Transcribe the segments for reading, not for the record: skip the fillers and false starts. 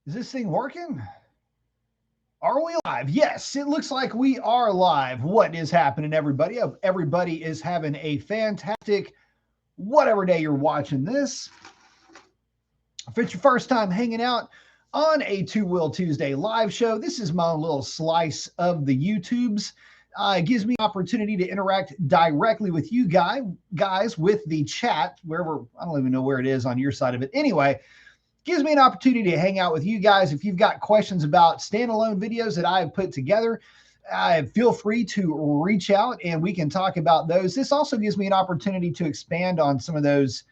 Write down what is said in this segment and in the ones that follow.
Is this thing working? Are we live? Yes, it looks like we are live. What is happening, everybody? Hope everybody is having a fantastic whatever day you're watching this. If it's your first time hanging out on a Two Wheel Tuesday live show, this is my own little slice of the YouTubes. It gives me an opportunity to interact directly with you guys with the chat, wherever, I don't even know where it is on your side of it. Anyway, gives me an opportunity to hang out with you guys. If you've got questions about standalone videos that I've put together, feel free to reach out and we can talk about those. This also gives me an opportunity to expand on some of those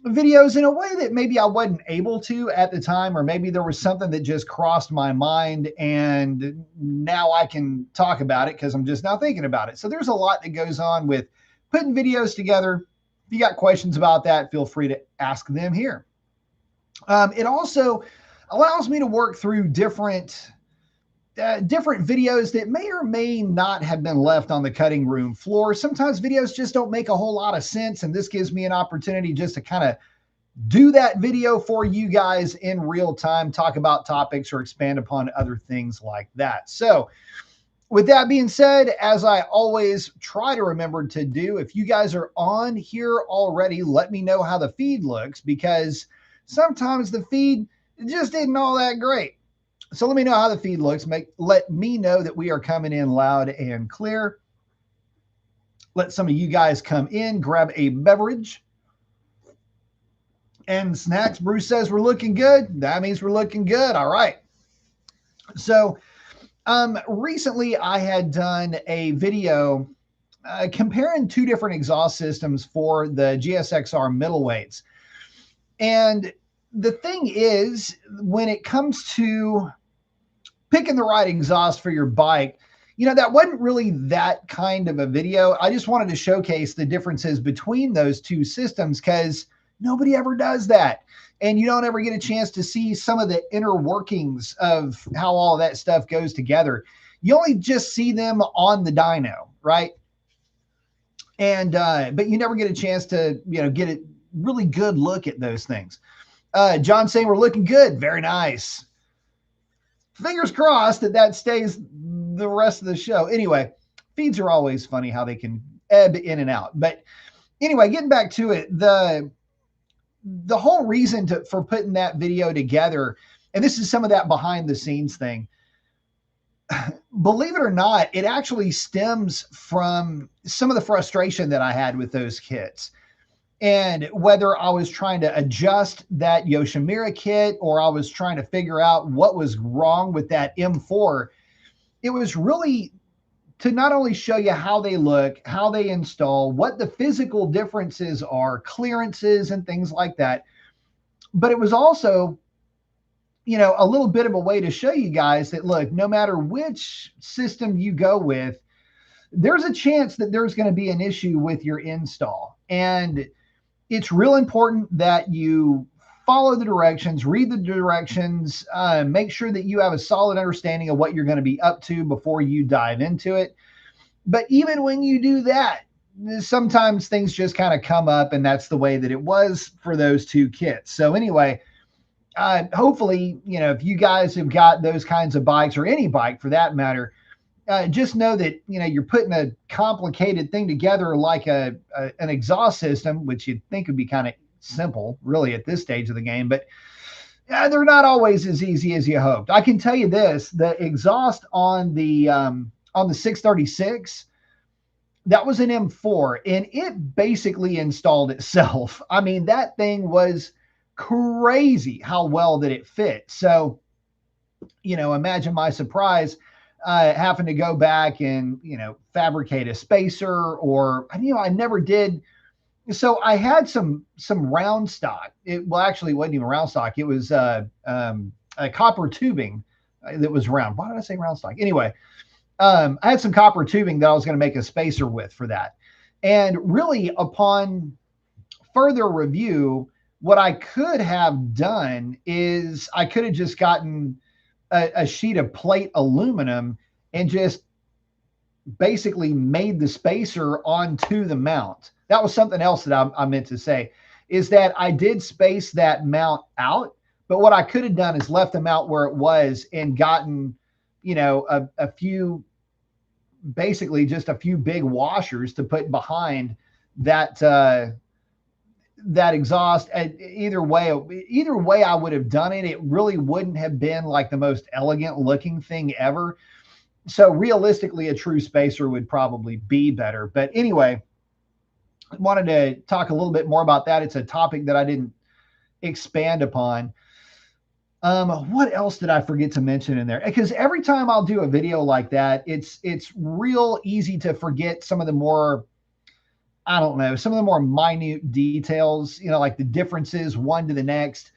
videos in a way that maybe I wasn't able to at the time, or maybe there was something that just crossed my mind and now I can talk about it because I'm just now thinking about it. So there's a lot that goes on with putting videos together. If you got questions about that, feel free to ask them here. It also allows me to work through different videos that may or may not have been left on the cutting room floor. Sometimes videos just don't make a whole lot of sense, and this gives me an opportunity just to kind of do that video for you guys in real time, talk about topics or expand upon other things like that. So with that being said, as I always try to remember to do, if you guys are on here already, let me know how the feed looks, because sometimes the feed just isn't all that great. So let me know how the feed looks. Let me know that we are coming in loud and clear. Let some of you guys come in, grab a beverage and snacks. Bruce says we're looking good. That means we're looking good. All right. So recently I had done a video comparing two different exhaust systems for the GSXR middleweights. And the thing is, when it comes to picking the right exhaust for your bike, you know, that wasn't really that kind of a video. I just wanted to showcase the differences between those two systems because nobody ever does that. And you don't ever get a chance to see some of the inner workings of how all that stuff goes together. You only just see them on the dyno, right? And but you never get a chance to, you know, get a really good look at those things. John saying we're looking good. Very nice. Fingers crossed that stays the rest of the show. Anyway, feeds are always funny how they can ebb in and out. But anyway, getting back to it, the whole reason for putting that video together, and this is some of that behind the scenes thing, believe it or not, it actually stems from some of the frustration that I had with those kits. And whether I was trying to adjust that Yoshimura kit or I was trying to figure out what was wrong with that M4, it was really to not only show you how they look, how they install, what the physical differences are, clearances and things like that. But it was also, you know, a little bit of a way to show you guys that, look, no matter which system you go with, there's a chance that there's going to be an issue with your install. And it's real important that you follow the directions, read the directions, make sure that you have a solid understanding of what you're going to be up to before you dive into it. But even when you do that, sometimes things just kind of come up, and that's the way that it was for those two kits. So anyway, hopefully, you know, if you guys have got those kinds of bikes, or any bike for that matter, just know that, you know, you're putting a complicated thing together like an exhaust system, which you'd think would be kind of simple, really, at this stage of the game. But they're not always as easy as you hoped. I can tell you this: the exhaust on the 636, that was an M4, and it basically installed itself. I mean, that thing was crazy how well that it fit. So, you know, imagine my surprise having to go back and, you know, fabricate a spacer, or, you know, I never did. So I had some round stock. Well, actually, it wasn't even round stock. It was a copper tubing that was round. Why did I say round stock? Anyway, I had some copper tubing that I was going to make a spacer with for that. And really, upon further review, what I could have done is I could have just gotten a sheet of plate aluminum and just basically made the spacer onto the mount. That was something else that I meant to say, is that I did space that mount out, But what I could have done is left them out where it was and gotten, you know, a few, basically just a few big washers to put behind that that exhaust. Either way I would have done it, it really wouldn't have been like the most elegant looking thing ever. So realistically, a true spacer would probably be better. But anyway, I wanted to talk a little bit more about that. It's a topic that I didn't expand upon. What else did I forget to mention in there? Because every time I'll do a video like that, it's real easy to forget some of the more, I don't know, some of the more minute details, you know, like the differences one to the next.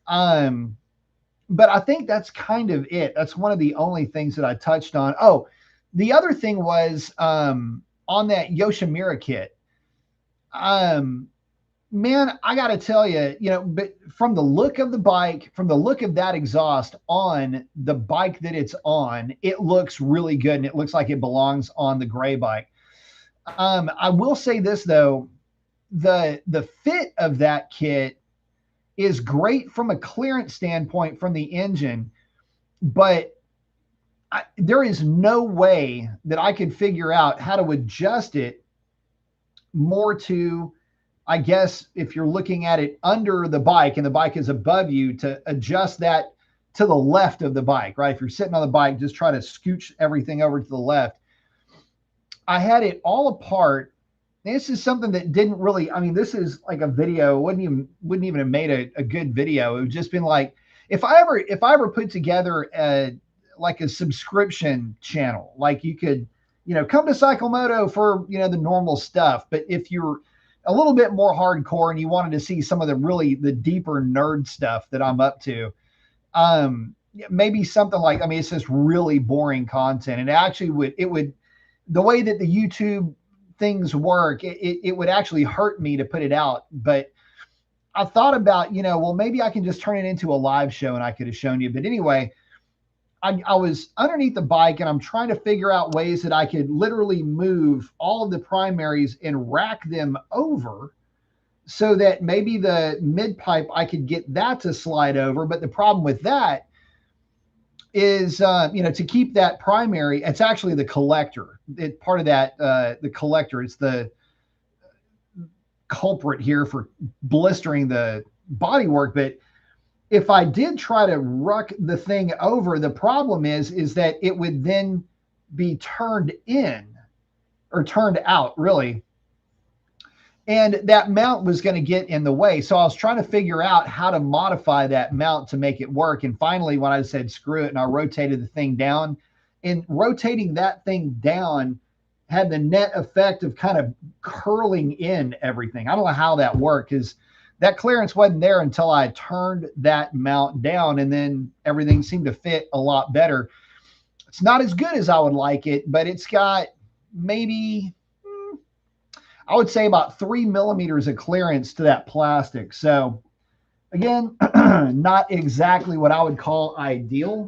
But I think that's kind of it. That's one of the only things that I touched on. Oh, the other thing was on that Yoshimura kit. Man, I got to tell you, you know, but from the look of the bike, from the look of that exhaust on the bike that it's on, it looks really good, and it looks like it belongs on the gray bike. I will say this though, the fit of that kit is great from a clearance standpoint from the engine, but there is no way that I could figure out how to adjust it more to, I guess, if you're looking at it under the bike and the bike is above you, to adjust that to the left of the bike, right? If you're sitting on the bike, just try to scooch everything over to the left. I had it all apart. This is something that didn't really, I mean, this is like a video, wouldn't even have made a good video. It would just been like, if I ever put together like a subscription channel, like you could, you know, come to Cyclemoto for, you know, the normal stuff. But if you're a little bit more hardcore and you wanted to see some of the deeper nerd stuff that I'm up to, maybe something like, I mean, it's just really boring content. And it would, the way that the YouTube things work, it would actually hurt me to put it out. But I thought about, you know, well, maybe I can just turn it into a live show and I could have shown you. But anyway, I was underneath the bike and I'm trying to figure out ways that I could literally move all of the primaries and rack them over so that maybe the mid pipe, I could get that to slide over. But the problem with that is, you know, to keep that primary, it's actually the collector. Part of that, the collector, it's the culprit here for blistering the bodywork. But if I did try to ruck the thing over, the problem is that it would then be turned in or turned out, really. And that mount was going to get in the way. So I was trying to figure out how to modify that mount to make it work. And finally, when I said, screw it, and I rotated the thing down, and rotating that thing down had the net effect of kind of curling in everything. I don't know how that worked, because that clearance wasn't there until I turned that mount down, and then everything seemed to fit a lot better. It's not as good as I would like it, but it's got maybe, I would say, about 3 millimeters of clearance to that plastic. So again, not exactly what I would call ideal,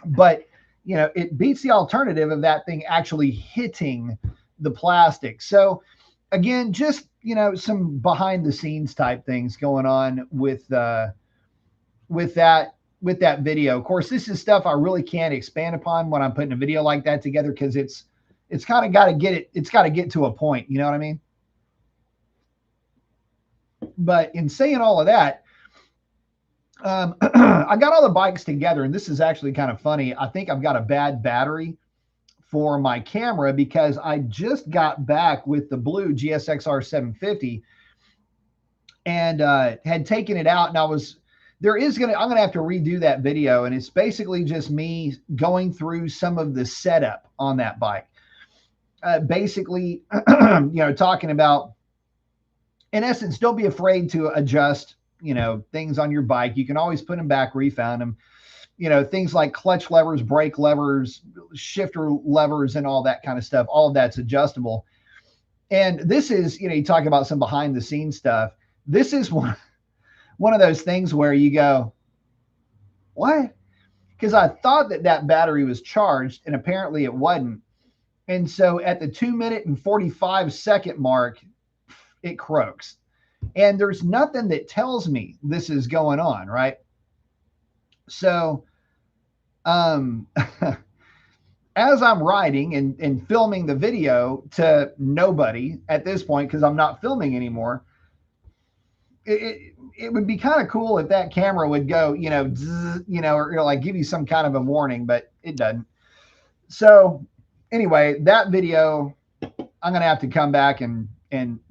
but you know, it beats the alternative of that thing actually hitting the plastic. So again, just, you know, some behind the scenes type things going on with that video. Of course, this is stuff I really can't expand upon when I'm putting a video like that together, because it's kind of got to get it's got to get to a point, you know what I mean? But in saying all of that, I got all the bikes together, and this is actually kind of funny. I think I've got a bad battery for my camera, because I just got back with the blue GSXR 750 and had taken it out, and I'm gonna have to redo that video, and it's basically just me going through some of the setup on that bike. Basically, you know, talking about, in essence, don't be afraid to adjust, you know, things on your bike. You can always put them back, refound them. You know, things like clutch levers, brake levers, shifter levers, and all that kind of stuff. All of that's adjustable. And this is, you know, you talk about some behind the scenes stuff. This is one of those things where you go, what? Because I thought that battery was charged, and apparently it wasn't. And so at the 2 minute and 45 second mark, it croaks. And there's nothing that tells me this is going on, right? So, um, as I'm writing and filming the video to nobody at this point, because I'm not filming anymore, it would be kind of cool if that camera would go, or like give you some kind of a warning, but it doesn't. So anyway, that video, I'm going to have to come back and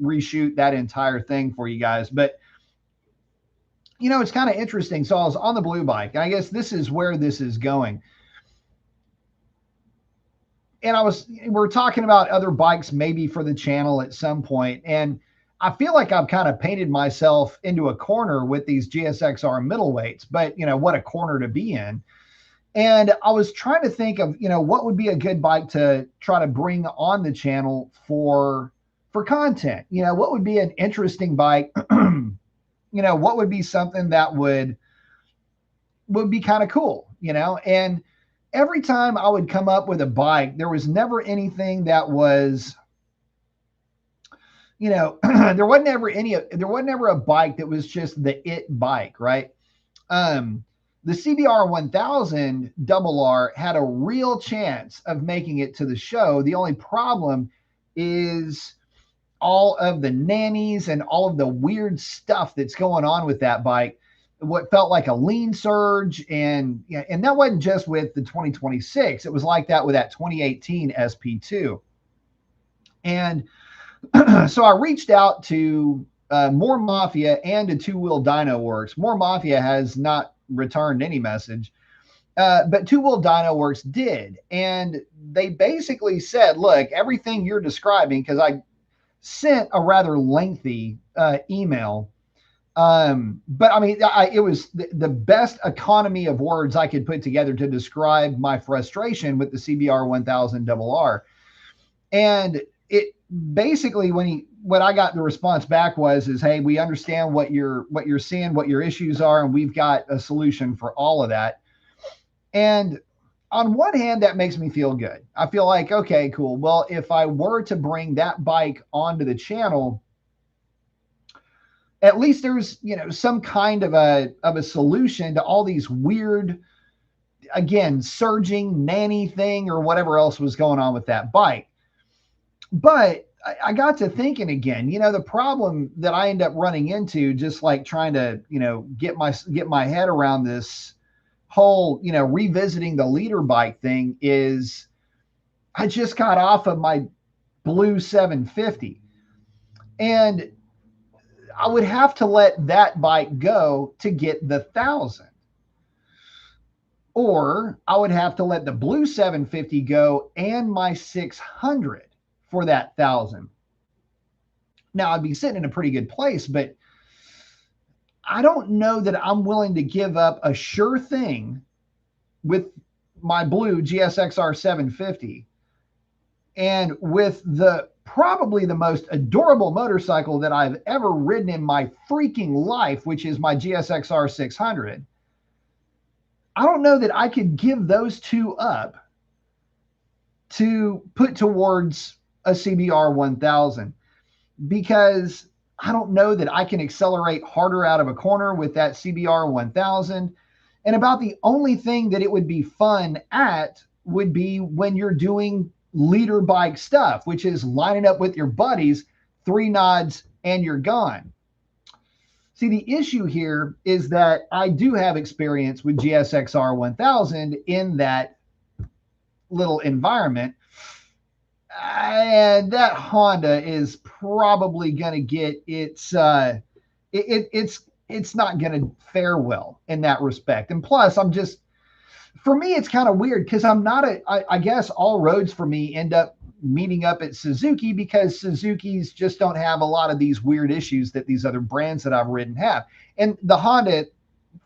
reshoot that entire thing for you guys. But it's kind of interesting. So I was on the Blue Bike, and I guess this is where this is going. And we're talking about other bikes maybe for the channel at some point. And I feel like I've kind of painted myself into a corner with these GSXR middleweights, but what a corner to be in. And I was trying to think of, what would be a good bike to try to bring on the channel for content. What would be an interesting bike? What would be something that would be kind of cool, and every time I would come up with a bike, there was never anything that was, there wasn't ever a bike that was just the it bike, right? The CBR 1000 RR had a real chance of making it to the show. The only problem is all of the nannies and all of the weird stuff that's going on with that bike. What felt like a lean surge, and that wasn't just with the 2026. It was like that with that 2018 SP2. And so I reached out to More Mafia and to Two Wheel Dyno Works. More Mafia has not returned any message, but Two Wheel Dyno Works did. And they basically said, look, everything you're describing, because I sent a rather lengthy email. But I mean, it was the best economy of words I could put together to describe my frustration with the CBR 1000 RR. And it basically, when I got the response back is, hey, we understand what you're seeing, what your issues are, and we've got a solution for all of that. And on one hand, that makes me feel good. I feel like, okay, cool. Well, if I were to bring that bike onto the channel, at least there's, some kind of a solution to all these weird, again, surging nanny thing or whatever else was going on with that bike. But I got to thinking again, the problem that I end up running into, just like trying to, get my head around this whole, revisiting the leader bike thing, is I just got off of my Blue 750, and I would have to let that bike go to get the 1000, or I would have to let the Blue 750 go and my 600 for that 1000. Now I'd be sitting in a pretty good place, but I don't know that I'm willing to give up a sure thing with my Blue GSXR 750 and with probably the most adorable motorcycle that I've ever ridden in my freaking life, which is my GSXR 600. I don't know that I could give those two up to put towards a CBR 1000, because I don't know that I can accelerate harder out of a corner with that CBR 1000. And about the only thing that it would be fun at would be when you're doing leader bike stuff, which is lining up with your buddies, 3 nods, and you're gone. See, the issue here is that I do have experience with GSXR 1000 in that little environment. And that Honda is probably going to get it's not going to fare well in that respect. And plus, for me, it's kind of weird because I guess all roads for me end up meeting up at Suzuki, because Suzuki's just don't have a lot of these weird issues that these other brands that I've ridden have. And the Honda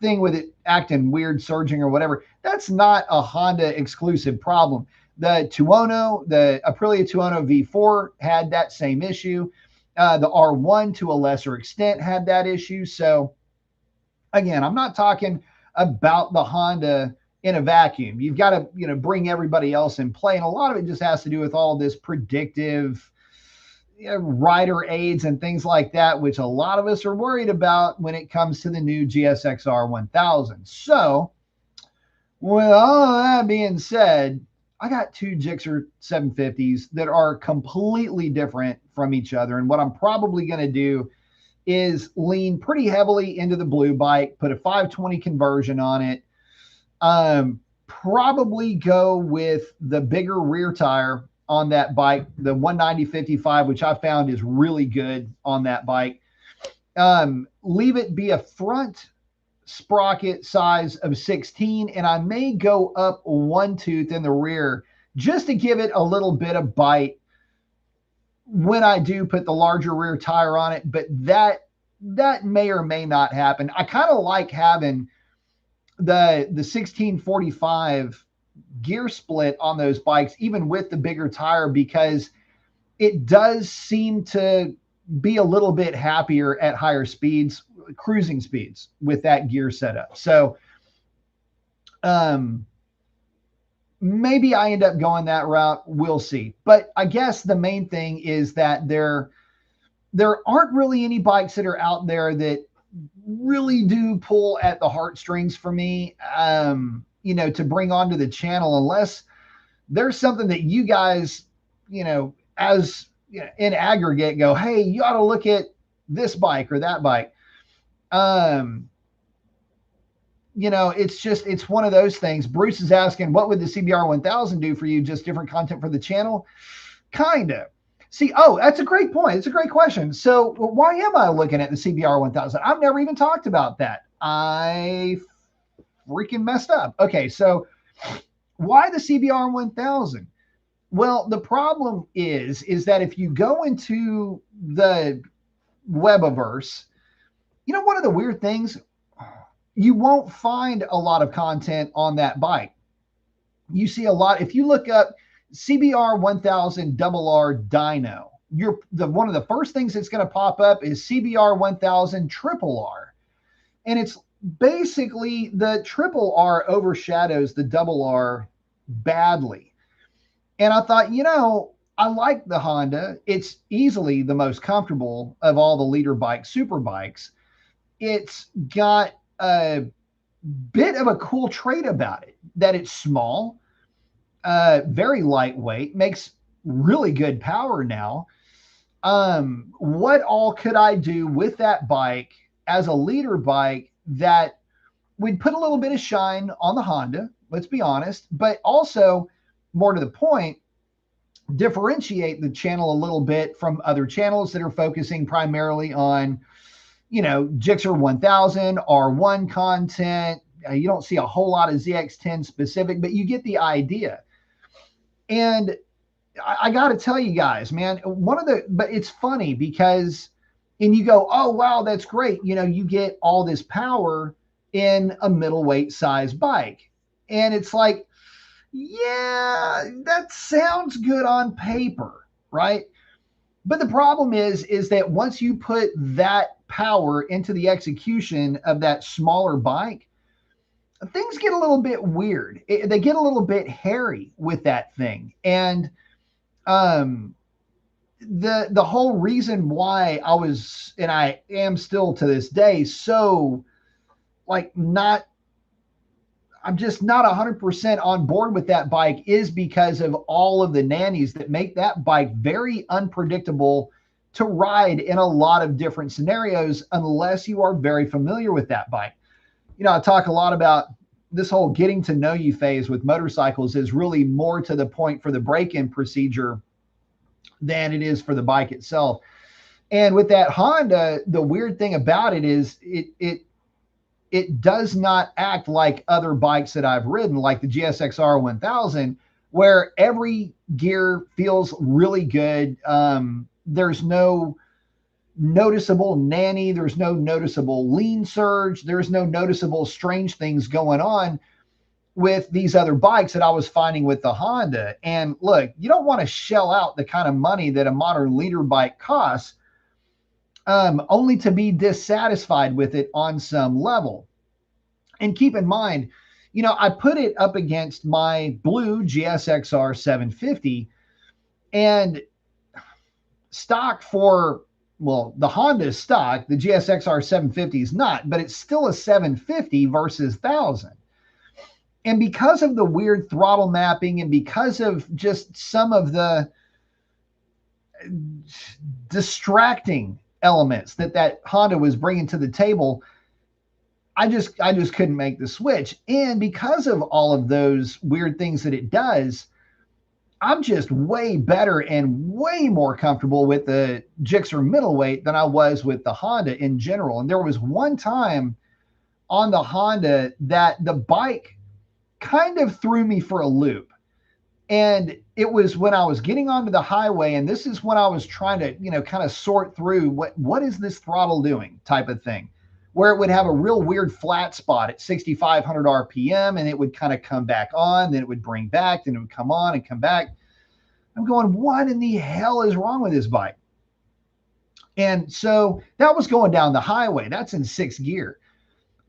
thing with it acting weird, surging or whatever, that's not a Honda exclusive problem. The Tuono, the Aprilia Tuono V4 had that same issue. The R1 to a lesser extent had that issue. So again, I'm not talking about the Honda in a vacuum. You've got to, bring everybody else in play. And a lot of it just has to do with all this predictive, rider aids and things like that, which a lot of us are worried about when it comes to the new GSXR 1000. So, with all that being said, I got two Gixxer 750s that are completely different from each other. And what I'm probably going to do is lean pretty heavily into the blue bike, put a 520 conversion on it, probably go with the bigger rear tire on that bike, the 190/55, which I found is really good on that bike. Leave it be a front sprocket size of 16, and I may go up one tooth in the rear just to give it a little bit of bite when I do put the larger rear tire on it. But that may or may not happen. I kind of like having the 1645 gear split on those bikes, even with the bigger tire, because it does seem to be a little bit happier at higher speeds, cruising speeds, with that gear setup. So maybe I end up going that route. We'll see. But I guess the main thing is that there aren't really any bikes that are out there that really do pull at the heartstrings for me, to bring onto the channel, unless there's something that you guys, as in aggregate go, hey, you ought to look at this bike or that bike. It's one of those things. Bruce is asking, what would the CBR 1000 do for you? Just different content for the channel? Kind of. See, that's a great point. It's a great question. So why am I looking at the CBR 1000? I've never even talked about that. I freaking messed up. Okay, so why the CBR 1000? Well, the problem is that if you go into the Webiverse, one of the weird things, you won't find a lot of content on that bike. You see a lot. If you look up CBR 1000 RR dyno, one of the first things that's going to pop up is CBR 1000 RRR. And it's basically the RRR overshadows the RR badly. And I thought, I like the Honda. It's easily the most comfortable of all the leader bikes, super bikes. It's got a bit of a cool trait about it, that it's small, very lightweight, makes really good power now. What all could I do with that bike as a leader bike that would put a little bit of shine on the Honda, let's be honest, but also, more to the point, differentiate the channel a little bit from other channels that are focusing primarily on, Gixxer 1000, R1 content. You don't see a whole lot of ZX10 specific, but you get the idea. And I got to tell you guys, man, but it's funny because, and you go, oh, wow, that's great. You get all this power in a middleweight size bike. And it's like, yeah, that sounds good on paper, right? But the problem is that once you put that power into the execution of that smaller bike, things get a little bit weird. They get a little bit hairy with that thing. And the whole reason why I was, and I am still to this day, so I'm just not 100% on board with that bike, is because of all of the nannies that make that bike very unpredictable to ride in a lot of different scenarios unless you are very familiar with that bike. I talk a lot about this whole getting to know you phase with motorcycles is really more to the point for the break-in procedure than it is for the bike itself. And with that Honda, the weird thing about it is it does not act like other bikes that I've ridden, like the GSXR 1000, where every gear feels really good. There's no noticeable nanny. There's no noticeable lean surge. There's no noticeable strange things going on with these other bikes that I was finding with the Honda. And look, you don't want to shell out the kind of money that a modern leader bike costs, only to be dissatisfied with it on some level. And keep in mind, I put it up against my blue GSXR 750, and stock for, well, the Honda is stock, the GSXR 750 is not, but it's still a 750 versus 1000. And because of the weird throttle mapping and because of just some of the distracting elements that Honda was bringing to the table, I just couldn't make the switch. And because of all of those weird things that it does, I'm just way better and way more comfortable with the Gixxer middleweight than I was with the Honda in general. And there was one time on the Honda that the bike kind of threw me for a loop. And it was when I was getting onto the highway, and this is when I was trying to, kind of sort through what is this throttle doing type of thing, where it would have a real weird flat spot at 6,500 RPM, and it would kind of come back on, then it would bring back, then it would come on and come back. I'm going, what in the hell is wrong with this bike? And so that was going down the highway. That's in 6th gear.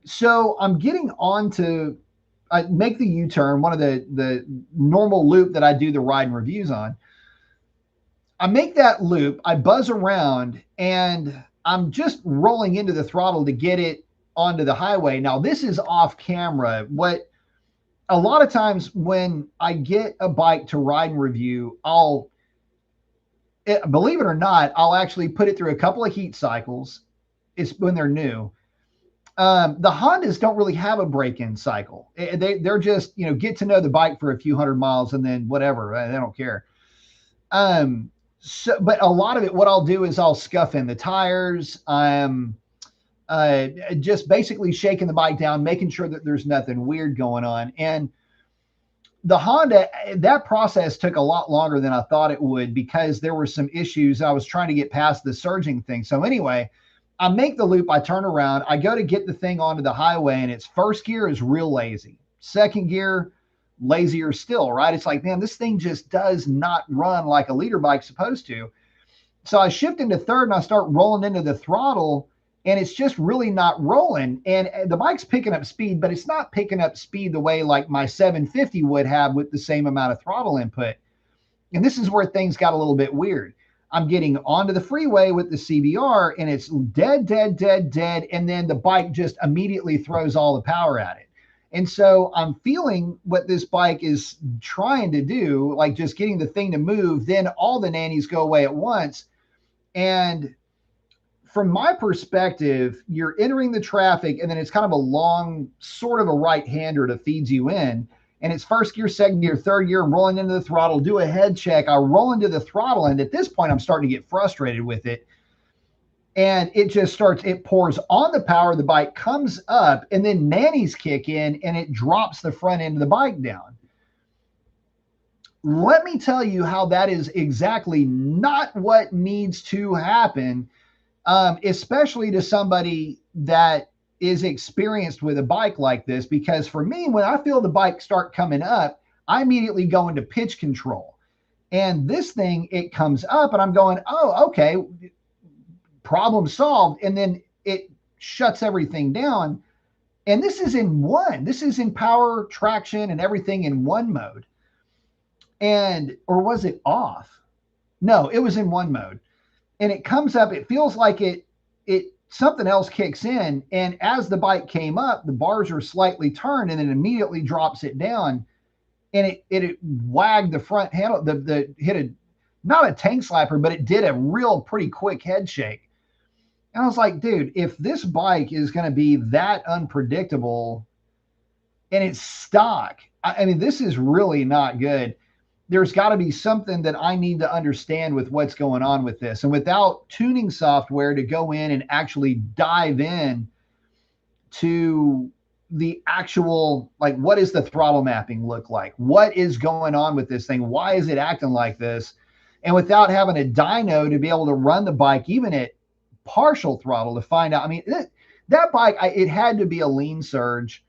So I'm getting on to, I make the U-turn, one of the normal loop that I do the ride and reviews on. I make that loop, I buzz around, and I'm just rolling into the throttle to get it onto the highway. Now, this is off camera. What a lot of times when I get a bike to ride and review, believe it or not, I'll actually put it through a couple of heat cycles. It's when they're new. The Hondas don't really have a break-in cycle. They're just, get to know the bike for a few hundred miles and then whatever. They don't care. But a lot of it, what I'll do is I'll scuff in the tires. Just basically shaking the bike down, making sure that there's nothing weird going on. And the Honda, that process took a lot longer than I thought it would because there were some issues. I was trying to get past the surging thing. So anyway, I make the loop, I turn around, I go to get the thing onto the highway, and its 1st gear is real lazy. 2nd gear, lazier still, right? It's like, man, this thing just does not run like a leader bike's supposed to. So I shift into 3rd and I start rolling into the throttle, and it's just really not rolling. And the bike's picking up speed, but it's not picking up speed the way like my 750 would have with the same amount of throttle input. And this is where things got a little bit weird. I'm getting onto the freeway with the CBR, and it's dead, dead, dead, dead. And then the bike just immediately throws all the power at it. And so I'm feeling what this bike is trying to do, like just getting the thing to move. Then all the nannies go away at once. And from my perspective, you're entering the traffic, and then it's kind of a long, sort of a right-hander that feeds you in. And it's 1st gear, 2nd gear, 3rd gear, I'm rolling into the throttle, do a head check. I roll into the throttle, and at this point, I'm starting to get frustrated with it. And it just starts, it pours on the power, the bike comes up, and then nannies kick in, and it drops the front end of the bike down. Let me tell you how that is exactly not what needs to happen, especially to somebody that is experienced with a bike like this. Because for me, when I feel the bike start coming up, I immediately go into pitch control. And this thing, it comes up and I'm going, oh, okay, problem solved. And then it shuts everything down. And this is in power, traction, and everything in one mode. Or was it off? No, it was in one mode. And it comes up, it feels like it something else kicks in. And as the bike came up, the bars are slightly turned, and it immediately drops it down. And it wagged the front handle, hit not a tank slapper, but it did a real pretty quick head shake. And I was like, dude, if this bike is going to be that unpredictable and it's stock, I mean, this is really not good. There's got to be something that I need to understand with what's going on with this. And without tuning software to go in and actually dive in to the actual, like, what does the throttle mapping look like? What is going on with this thing? Why is it acting like this? And without having a dyno to be able to run the bike, even at partial throttle, to find out, I mean, that bike, it had to be a lean surge.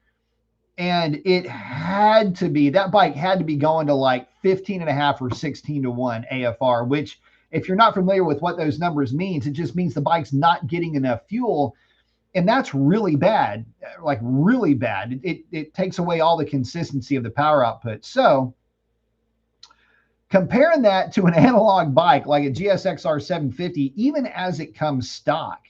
And that bike had to be going to like 15.5 or 16-1 AFR, which if you're not familiar with what those numbers means, it just means the bike's not getting enough fuel. And that's really bad, like really bad. It takes away all the consistency of the power output. So Comparing that to an analog bike like a GSXR 750, even as it comes stock,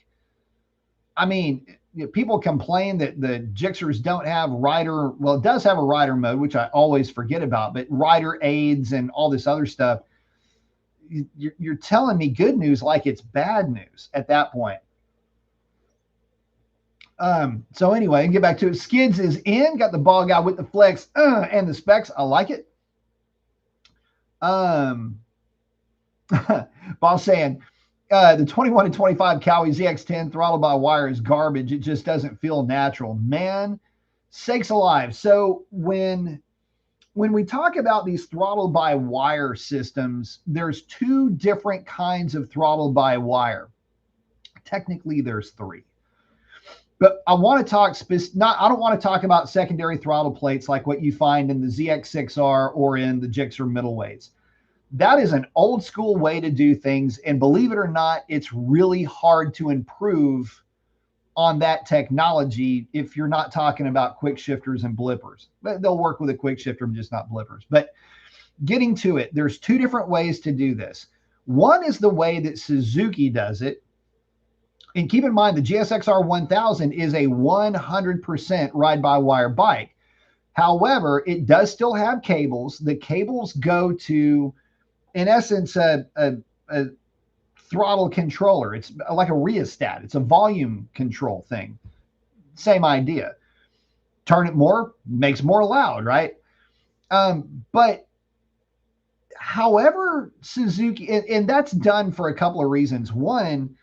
I mean, people complain that the Gixxers don't have rider. Well, it does have a rider mode, which I always forget about, but rider aids and all this other stuff. You're telling me good news like it's bad news at that point. So anyway, get back to it. Skids is in, got the ball guy with the flex and the specs. I like it. Boss saying, the 21 and 25 Cowie ZX10 throttle by wire is garbage. It just doesn't feel natural. Man, sakes alive. So when we talk about these throttle by wire systems, there's two different kinds of throttle by wire. Technically, there's three. But I want to talk I don't want to talk about secondary throttle plates like what you find in the ZX6R or in the Gixxer middleweights. That is an old school way to do things. And believe it or not, it's really hard to improve on that technology if you're not talking about quick shifters and blippers. They'll work with a quick shifter, just not blippers. But getting to it, there's two different ways to do this. One is the way that Suzuki does it. And keep in mind, the GSXR 1000 is a 100% ride-by-wire bike. However, it does still have cables. The cables go to, in essence, a throttle controller. It's like a rheostat. It's a volume control thing. Same idea. Turn it more, makes more loud, right? But however, Suzuki, and that's done for a couple of reasons. One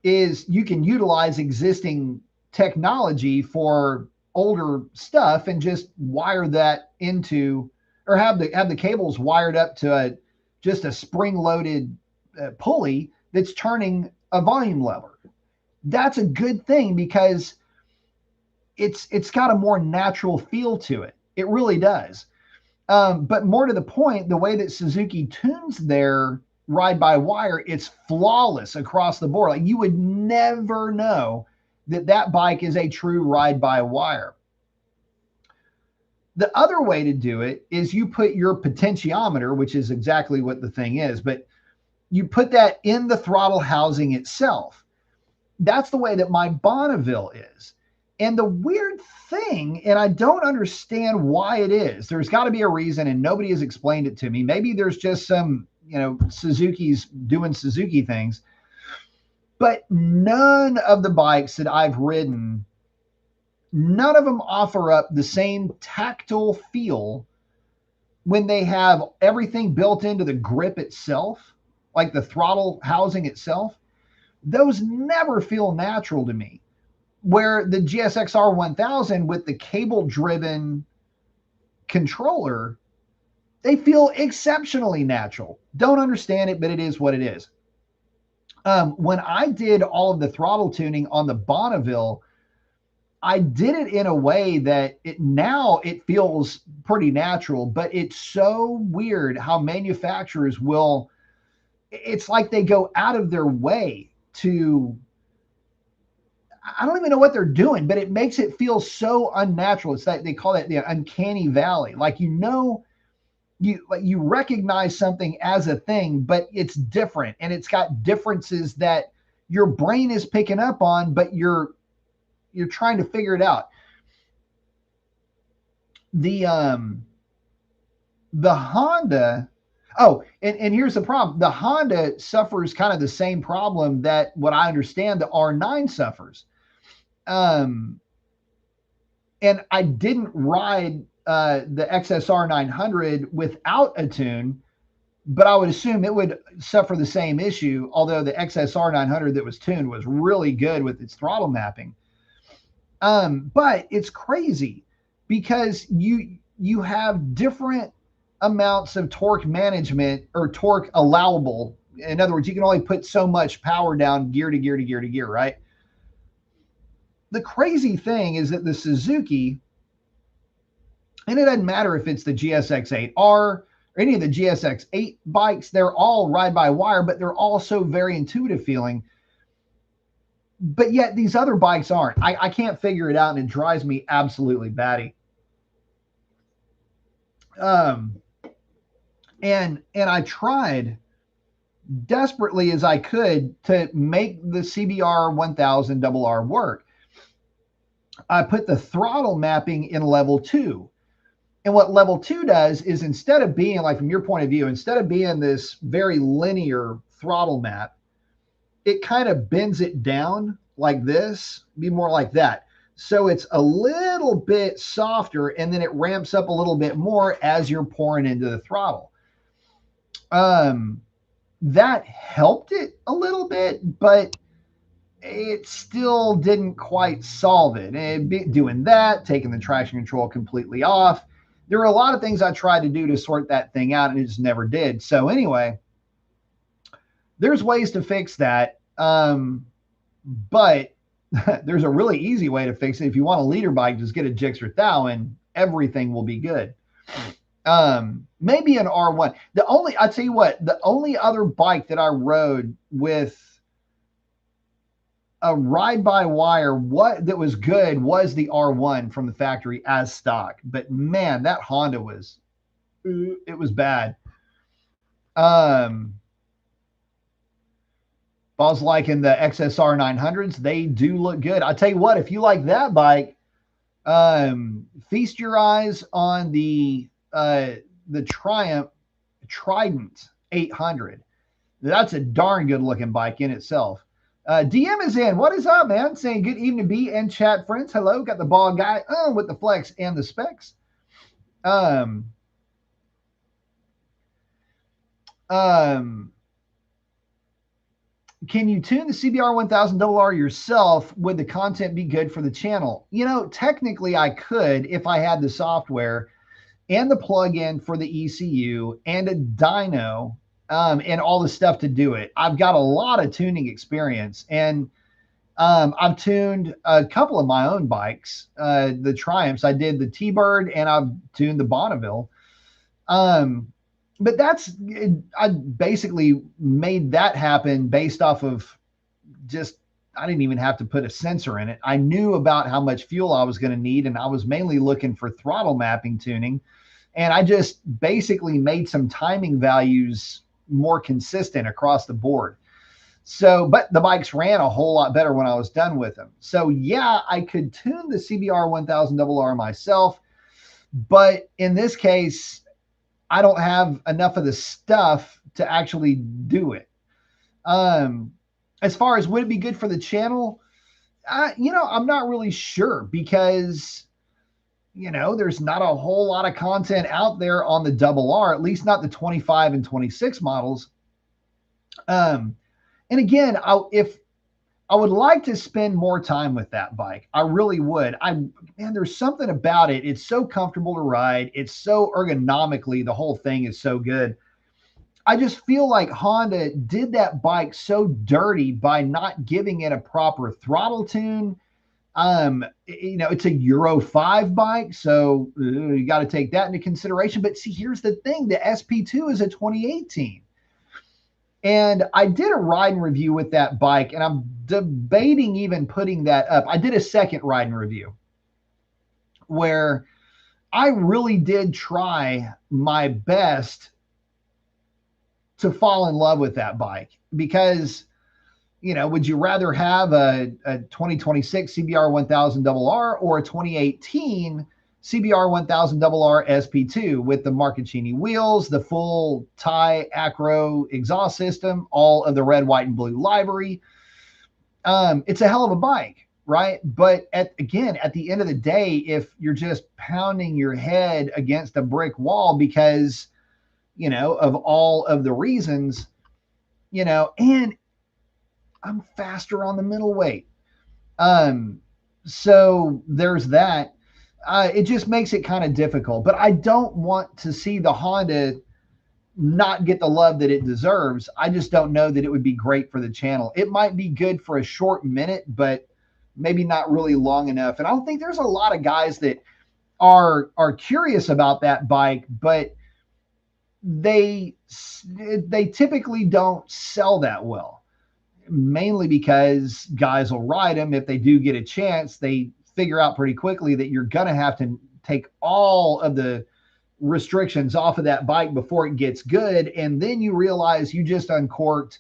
is you can utilize existing technology for older stuff and just wire that into, or have the cables wired up to just a spring-loaded pulley that's turning a volume lever. That's a good thing because it's got a more natural feel to it. It really does. But more to the point, the way that Suzuki tunes their ride-by-wire, it's flawless across the board. Like, you would never know that bike is a true ride-by-wire. The other way to do it is you put your potentiometer, which is exactly what the thing is, but you put that in the throttle housing itself. That's the way that my Bonneville is. And the weird thing, and I don't understand why it is, there's got to be a reason, and nobody has explained it to me. Maybe there's just some, Suzuki's doing Suzuki things, but none of the bikes that I've ridden, none of them offer up the same tactile feel when they have everything built into the grip itself, like the throttle housing itself. Those never feel natural to me. Where the GSXR 1000 with the cable-driven controller, they feel exceptionally natural. Don't understand it, but it is what it is. When I did all of the throttle tuning on the Bonneville, I did it in a way that it feels pretty natural, but it's so weird how manufacturers it's like they go out of their way to, I don't even know what they're doing, but it makes it feel so unnatural. It's like they call it the uncanny valley. Like, you recognize something as a thing, but it's different, and it's got differences that your brain is picking up on, but you're trying to figure it out. The Honda, and here's the problem. The Honda suffers kind of the same problem that, what I understand, the R9 suffers. And I didn't ride the XSR 900 without a tune, but I would assume it would suffer the same issue, although the XSR 900 that was tuned was really good with its throttle mapping. But it's crazy because you have different amounts of torque management, or torque allowable. In other words, you can only put so much power down gear to gear to gear to gear, right? The crazy thing is that the Suzuki, and it doesn't matter if it's the GSX-8R or any of the GSX-8 bikes, they're all ride-by-wire, but they're all so very intuitive feeling. But yet these other bikes aren't. I can't figure it out, and it drives me absolutely batty. And I tried desperately as I could to make the CBR 1000 RR work. I put the throttle mapping in level 2. And what level 2 does is, instead of being, like, from your point of view, instead of being this very linear throttle map, it kind of bends it down like this, be more like that. So it's a little bit softer, and then it ramps up a little bit more as you're pouring into the throttle. That helped it a little bit, but it still didn't quite solve it. And doing that, taking the traction control completely off, there were a lot of things I tried to do to sort that thing out, and it just never did. So anyway, there's ways to fix that. But there's a really easy way to fix it. If you want a leader bike, just get a Gixxer Thou and everything will be good. Maybe an R1. I tell you what, the only other bike that I rode with a ride-by-wire that was good was the R1 from the factory as stock. But man, that Honda was bad. I was liking the XSR 900s. They do look good. I tell you what, if you like that bike, feast your eyes on the Triumph Trident 800. That's a darn good looking bike in itself. DM is in. What is up, man? Saying good evening, B and chat friends. Hello, got the ball guy with the flex and the specs. Can you tune the CBR 1000 RR yourself? Would the content be good for the channel? You know, technically I could if I had the software and the plug-in for the ECU and a dyno and all the stuff to do it. I've got a lot of tuning experience, and I've tuned a couple of my own bikes, the Triumphs. I did the T-Bird and I've tuned the Bonneville. But I basically made that happen based off of I didn't even have to put a sensor in it. I knew about how much fuel I was going to need, and I was mainly looking for throttle mapping tuning. And I just basically made some timing values more consistent across the board. So, but the bikes ran a whole lot better when I was done with them. So yeah, I could tune the CBR 1000 RR myself, but in this case, I don't have enough of the stuff to actually do it. As far as would it be good for the channel, I'm not really sure, because, there's not a whole lot of content out there on the RR, at least not the 25 and 26 models. And again, I would like to spend more time with that bike. I really would. There's something about it. It's so comfortable to ride. It's so ergonomically, the whole thing is so good. I just feel like Honda did that bike so dirty by not giving it a proper throttle tune. It's a Euro 5 bike, so you got to take that into consideration. But see, here's the thing. The SP2 is a 2018. And I did a riding review with that bike, and I'm debating even putting that up. I did a second riding review where I really did try my best to fall in love with that bike, because, would you rather have a 2026 CBR 1000 RR or a 2018 CBR 1000 RR SP2 with the Marcaccini wheels, the full Thai Acro exhaust system, all of the red, white, and blue livery? It's a hell of a bike, right? But at the end of the day, if you're just pounding your head against a brick wall because, of all of the reasons, and I'm faster on the middleweight. So there's that. It just makes it kind of difficult. But I don't want to see the Honda not get the love that it deserves. I just don't know that it would be great for the channel. It might be good for a short minute, but maybe not really long enough. And I don't think there's a lot of guys that are curious about that bike, but they typically don't sell that well, mainly because guys will ride them. If they do get a chance, they figure out pretty quickly that you're going to have to take all of the restrictions off of that bike before it gets good. And then you realize you just uncorked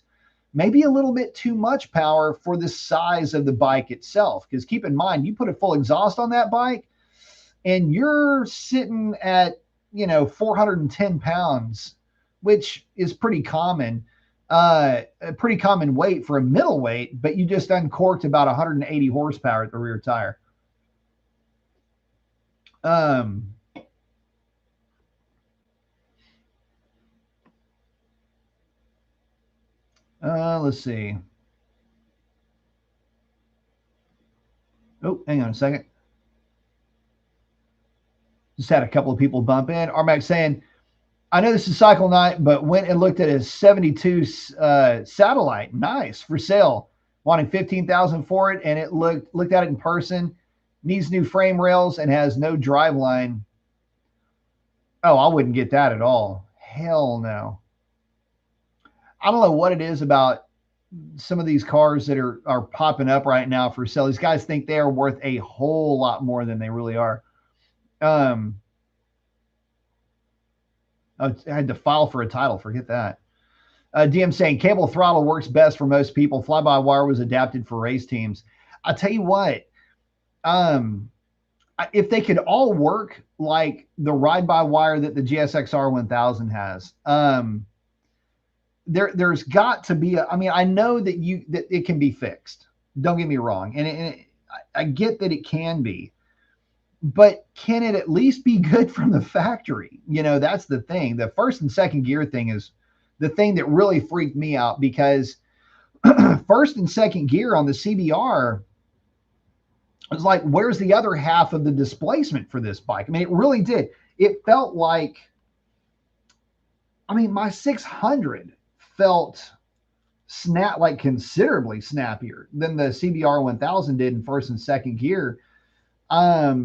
maybe a little bit too much power for the size of the bike itself. Because keep in mind, you put a full exhaust on that bike and you're sitting at, 410 pounds, which is pretty common, a pretty common weight for a middleweight, but you just uncorked about 180 horsepower at the rear tire. Let's see. Oh, hang on a second. Just had a couple of people bump in. Armac saying, I know this is cycle night, but went and looked at his 72 satellite. Nice, for sale. Wanting 15,000 for it, and it looked at it in person. Needs new frame rails and has no drive line. Oh, I wouldn't get that at all. Hell no. I don't know what it is about some of these cars that are popping up right now for sale. These guys think they are worth a whole lot more than they really are. I had to file for a title. Forget that. DM saying cable throttle works best for most people. Fly-by-wire was adapted for race teams. I'll tell you what. If they could all work like the ride-by-wire that the GSXR 1000 has, there's got to be I know that it can be fixed. Don't get me wrong, and I get that it can be. But can it at least be good from the factory? That's the thing. The first and second gear thing is the thing that really freaked me out, because first and second gear on the CBR was like, where's the other half of the displacement for this bike? It really did. It felt like, my 600 felt like considerably snappier than the CBR 1000 did in first and second gear. But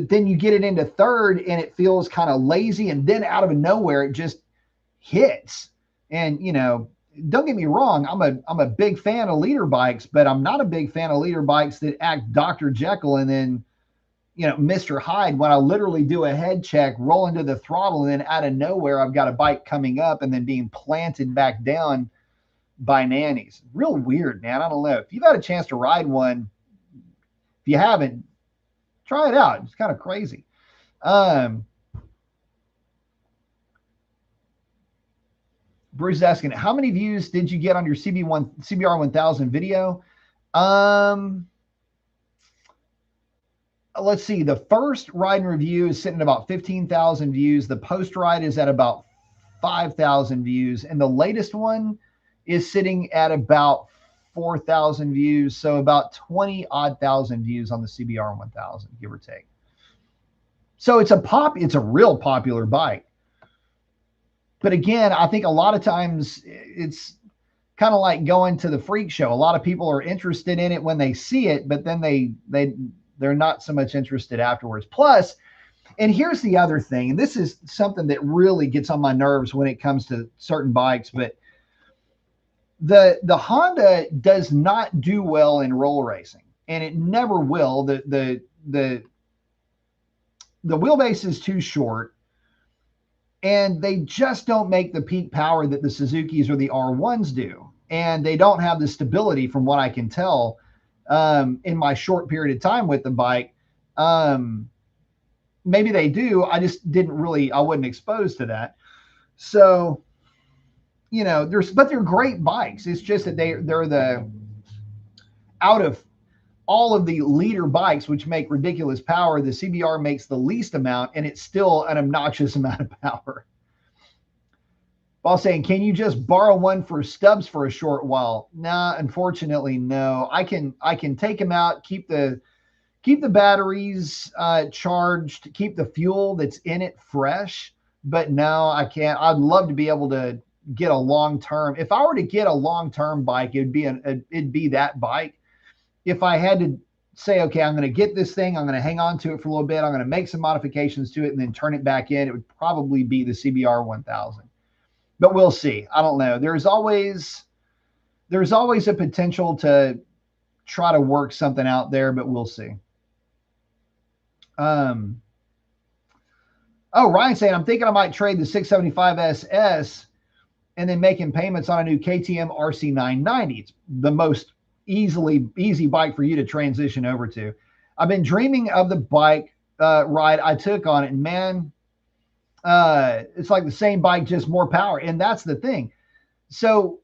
then you get it into third and it feels kind of lazy, and then out of nowhere it just hits. And don't get me wrong, I'm a big fan of leader bikes, but I'm not a big fan of leader bikes that act Dr. Jekyll and then Mr. Hyde, when I literally do a head check, roll into the throttle, and then out of nowhere I've got a bike coming up and then being planted back down by nannies. Real weird, man. I don't know. If you've had a chance to ride one, if you haven't, try it out. It's kind of crazy. Bruce is asking, how many views did you get on your CBR 1000 video? Let's see. The first ride and review is sitting at about 15,000 views. The post ride is at about 5,000 views. And the latest one is sitting at about 4,000 views. So about 20 odd thousand views on the CBR 1000, give or take. So it's a real popular bike. But again, I think a lot of times it's kind of like going to the freak show. A lot of people are interested in it when they see it, but then they're not so much interested afterwards. Plus, and here's the other thing, and this is something that really gets on my nerves when it comes to certain bikes, but the Honda does not do well in roll racing, and it never will. The wheelbase is too short, and they just don't make the peak power that the Suzukis or the R1s do. And they don't have the stability, from what I can tell, in my short period of time with the bike. Maybe they do. I just I wasn't exposed to that. So, but they're great bikes. It's just that they're out of all of the leader bikes, which make ridiculous power, the CBR makes the least amount, and it's still an obnoxious amount of power. While saying, can you just borrow one for stubs for a short while? Nah, unfortunately, no. I can take them out, keep the batteries charged, keep the fuel that's in it fresh, but no, I can't. I'd love to be able to get a long-term. If I were to get a long-term bike, it'd be that bike. If I had to say, okay, I'm going to get this thing, I'm going to hang on to it for a little bit, I'm going to make some modifications to it and then turn it back in, it would probably be the CBR 1000. But we'll see. I don't know. There's always a potential to try to work something out there, but we'll see. Oh, Ryan saying, I'm thinking I might trade the 675 SS and then making payments on a new KTM RC 990. It's the most easy bike for you to transition over to. I've been dreaming of the bike ride I took on it, and man, it's like the same bike, just more power. And that's the thing. So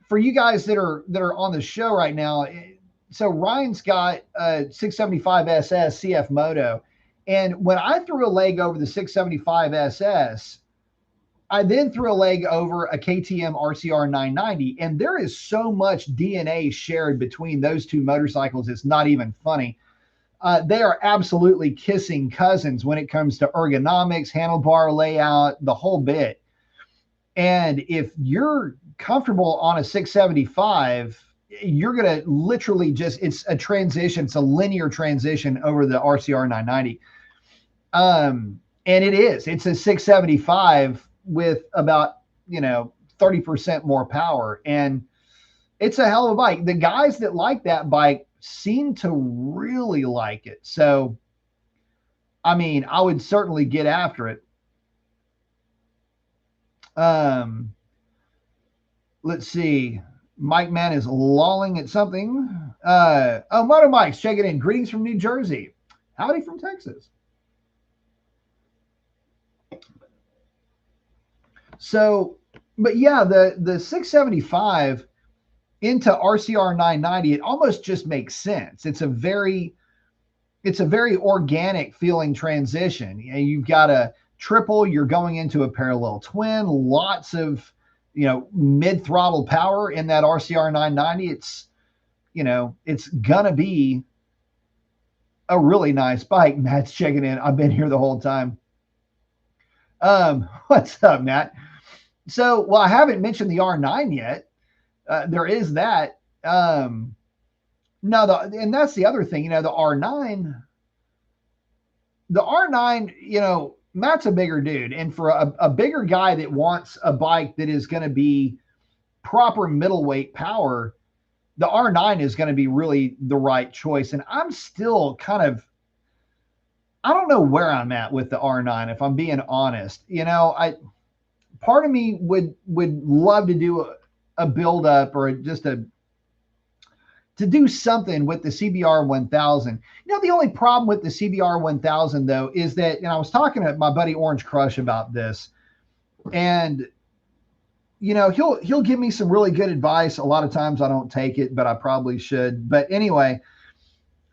for you guys that are on the show right now, so Ryan's got a 675 SS CF Moto, and when I threw a leg over the 675 SS, I then threw a leg over a KTM RCR 990, and there is so much DNA shared between those two motorcycles. It's not even funny. They are absolutely kissing cousins when it comes to ergonomics, handlebar layout, the whole bit. And if you're comfortable on a 675, you're going to literally just, it's a transition. It's a linear transition over the RCR 990. And it's a 675 with about, 30% more power. And it's a hell of a bike. The guys that like that bike seem to really like it. So, I mean, I would certainly get after it. Let's see. Mike Man is lolling at something. Moto Mike's checking in. Greetings from New Jersey. Howdy from Texas. So, but yeah, the 675 into RCR 990, it almost just makes sense. It's a very organic feeling transition. You've got a triple, you're going into a parallel twin, lots of, mid throttle power in that RCR 990. It's gonna be a really nice bike. Matt's checking in. I've been here the whole time. What's up, Matt? So, well, I haven't mentioned the R9 yet. There is that. And that's the other thing, the R9, Matt's a bigger dude. And for a bigger guy that wants a bike that is going to be proper middleweight power, the R9 is going to be really the right choice. And I'm still I don't know where I'm at with the R9, if I'm being honest. Part of me would love to do a build up or just to do something with the CBR 1000. The only problem with the CBR 1000 though is that, and I was talking to my buddy Orange Crush about this, and he'll give me some really good advice. A lot of times I don't take it, but I probably should. But anyway,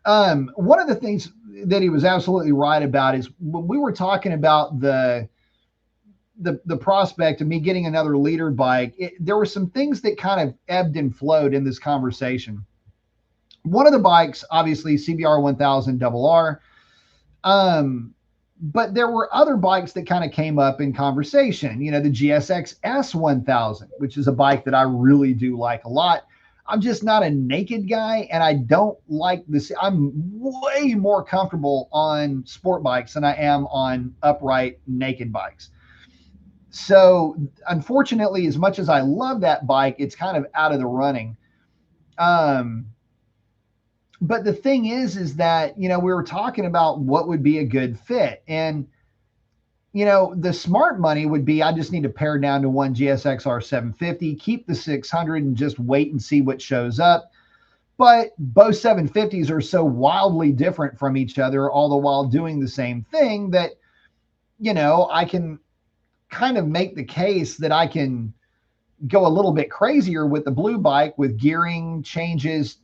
one of the things that he was absolutely right about is when we were talking about the prospect of me getting another leader bike, there were some things that kind of ebbed and flowed in this conversation. One of the bikes, obviously CBR 1000 RR. But there were other bikes that kind of came up in conversation, the GSX S1000, which is a bike that I really do like a lot. I'm just not a naked guy, and I don't like this. I'm way more comfortable on sport bikes than I am on upright naked bikes. So unfortunately, as much as I love that bike, it's kind of out of the running. But the thing is that, we were talking about what would be a good fit. And, the smart money would be, I just need to pare down to one GSX-R 750, keep the 600 and just wait and see what shows up. But both 750s are so wildly different from each other, all the while doing the same thing, that, I can kind of make the case that I can go a little bit crazier with the blue bike with gearing changes,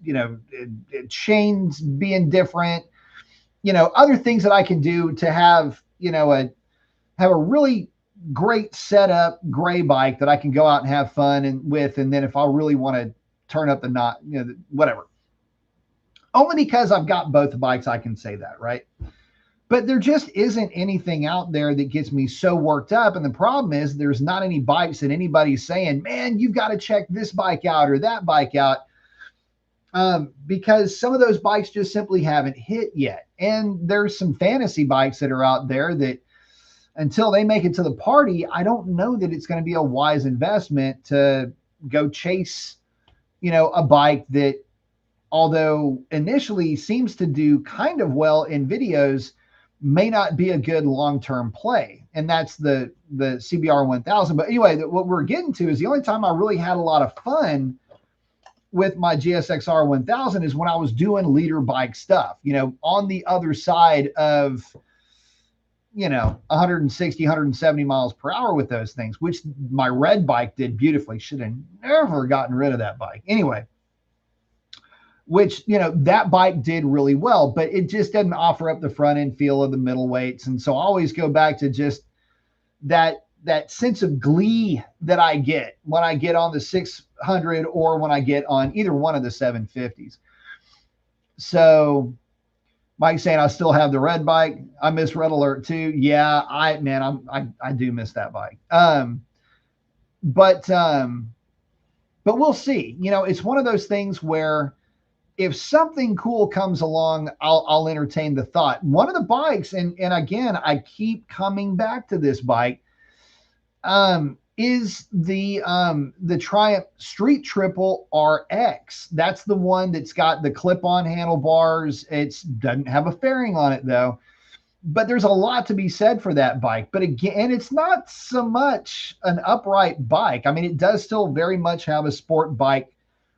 chains being different, other things that I can do to have, have a really great setup gray bike that I can go out and have fun with. And then if I really want to turn up the knot, whatever, only because I've got both bikes, I can say that, right? But there just isn't anything out there that gets me so worked up. And the problem is there's not any bikes that anybody's saying, man, you've got to check this bike out or that bike out. Because some of those bikes just simply haven't hit yet. And there's some fantasy bikes that are out there that until they make it to the party, I don't know that it's going to be a wise investment to go chase, a bike that, although initially seems to do kind of well in videos, may not be a good long-term play. And that's the CBR 1000. But anyway, what we're getting to is the only time I really had a lot of fun with my GSXR 1000 is when I was doing leader bike stuff, on the other side of, 160, 170 miles per hour with those things, which my red bike did beautifully. Should have never gotten rid of that bike. Anyway, which, that bike did really well, but it just doesn't offer up the front end feel of the middle weights. And so I always go back to just that sense of glee that I get when I get on the 600 or when I get on either one of the 750s. So Mike's saying I still have the red bike. I miss Red Alert too. Yeah, I do miss that bike. But we'll see. It's one of those things where if something cool comes along, I'll entertain the thought. One of the bikes, and again, I keep coming back to this bike, is the Triumph Street Triple RX. That's the one that's got the clip-on handlebars. It doesn't have a fairing on it though, but there's a lot to be said for that bike. But again, it's not so much an upright bike. I mean, it does still very much have a sport bike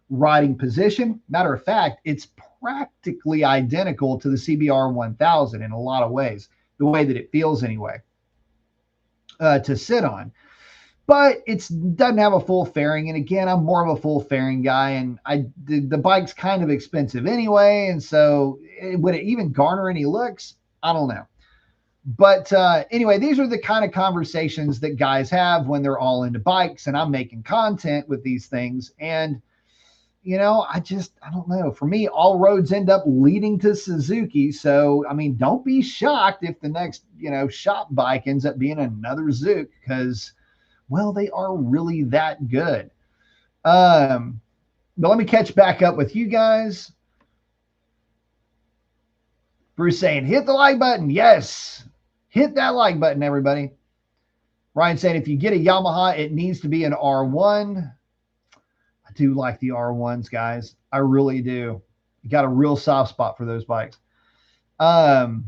riding position. Matter of fact, it's practically identical to the CBR 1000 in a lot of ways, the way that it feels anyway, to sit on. But it doesn't have a full fairing. And again, I'm more of a full fairing guy, and the bike's kind of expensive anyway. And so would it even garner any looks? I don't know. But anyway, these are the kind of conversations that guys have when they're all into bikes, and I'm making content with these things. And, I don't know. For me, all roads end up leading to Suzuki. So, I mean, don't be shocked if the next, shop bike ends up being another Zook, because, well, they are really that good. But let me catch back up with you guys. Bruce saying, hit the like button. Yes. Hit that like button, everybody. Ryan saying, if you get a Yamaha, it needs to be an R1. I do like the R1s, guys. I really do. You got a real soft spot for those bikes. Ryan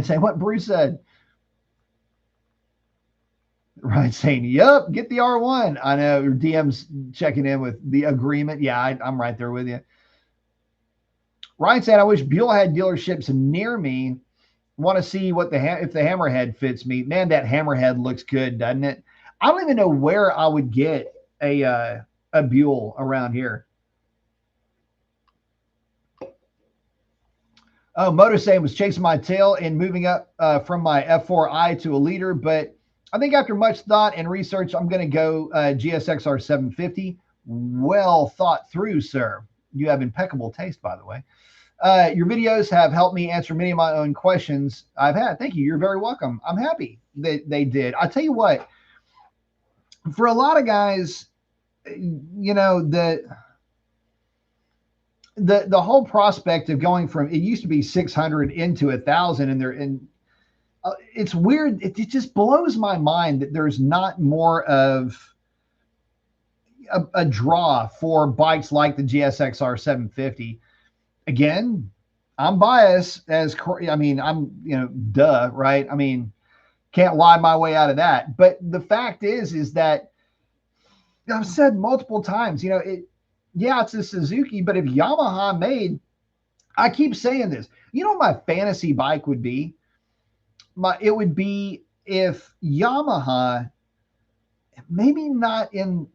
saying what Bruce said. Ryan saying, yep, get the R1. I know DM's checking in with the agreement. Yeah, I'm right there with you. Ryan said, I wish Buell had dealerships near me. Want to see what if the Hammerhead fits me. Man, that Hammerhead looks good, doesn't it? I don't even know where I would get a Buell around here. Oh, Motor saying was chasing my tail and moving up from my F4i to a leader, but I think after much thought and research, I'm going to go GSXR 750. Well thought through, sir. You have impeccable taste, by the way. Your videos have helped me answer many of my own questions I've had. Thank you. You're very welcome. I'm happy that they did. I'll tell you what, for a lot of guys, the whole prospect of going from, it used to be 600 into 1,000, and it's weird. It just blows my mind that there's not more of a draw for bikes like the GSXR 750. Again, I'm biased duh, right? I mean, can't lie my way out of that. But the fact is that I've said multiple times, it's a Suzuki, but if Yamaha made, I keep saying this, what my fantasy bike would be? It would be if Yamaha, maybe not in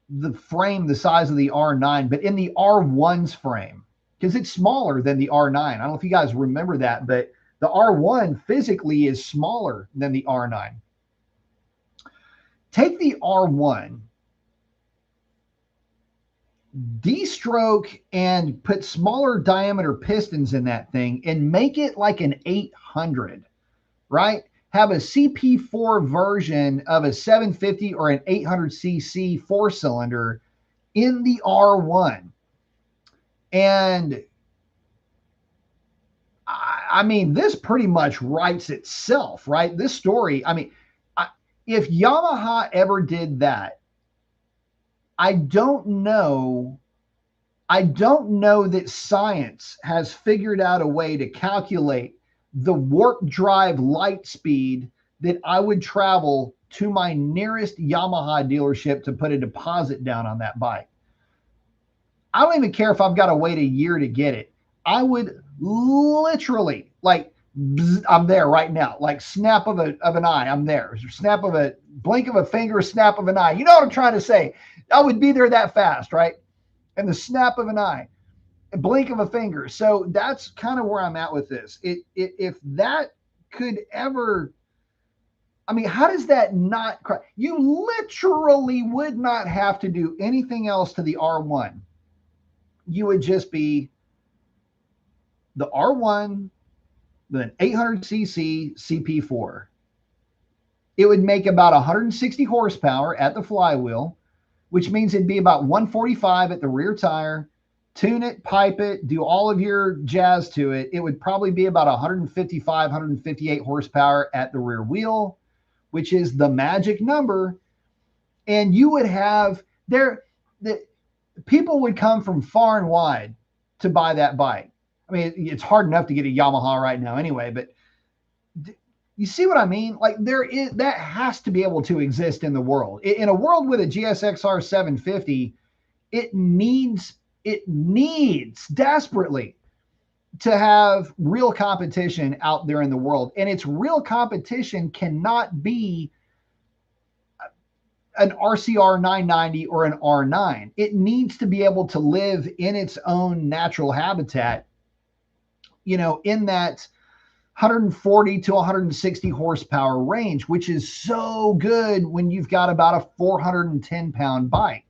the frame the size of the R9, but in the R1's frame, because it's smaller than the R9. I don't know if you guys remember that, but the R1 physically is smaller than the R9. Take the R1, de-stroke and put smaller diameter pistons in that thing and make it like an 800, right? Have a CP4 version of a 750 or an 800cc four-cylinder in the R1. And I mean, this pretty much writes itself, right? This story, I mean, if Yamaha ever did that, I don't know that science has figured out a way to calculate the warp drive light speed that I would travel to my nearest Yamaha dealership to put a deposit down on that bike. I don't even care if I've got to wait a year to get it. I would literally, like, I'm there right now, like snap of an eye, I'm there. Snap of a blink of a finger, snap of an eye. You know what I'm trying to say? I would be there that fast, right? And the snap of an eye, a blink of a finger. So that's kind of where I'm at with this. If that could ever, I mean, how does that not cry? You literally would not have to do anything else to the R1. You would just be the R1 with an 800cc CP4. It would make about 160 horsepower at the flywheel, which means it'd be about 145 at the rear tire. Tune it, pipe it, do all of your jazz to it. It would probably be about 155, 158 horsepower at the rear wheel, which is the magic number. And you would have the people would come from far and wide to buy that bike. I mean, it's hard enough to get a Yamaha right now anyway, but you see what I mean? Like, that has to be able to exist in the world. In a world with a GSXR 750, it needs desperately to have real competition out there in the world. And its real competition cannot be an RCR 990 or an R9. It needs to be able to live in its own natural habitat, in that 140 to 160 horsepower range, which is so good when you've got about a 410 pound bike.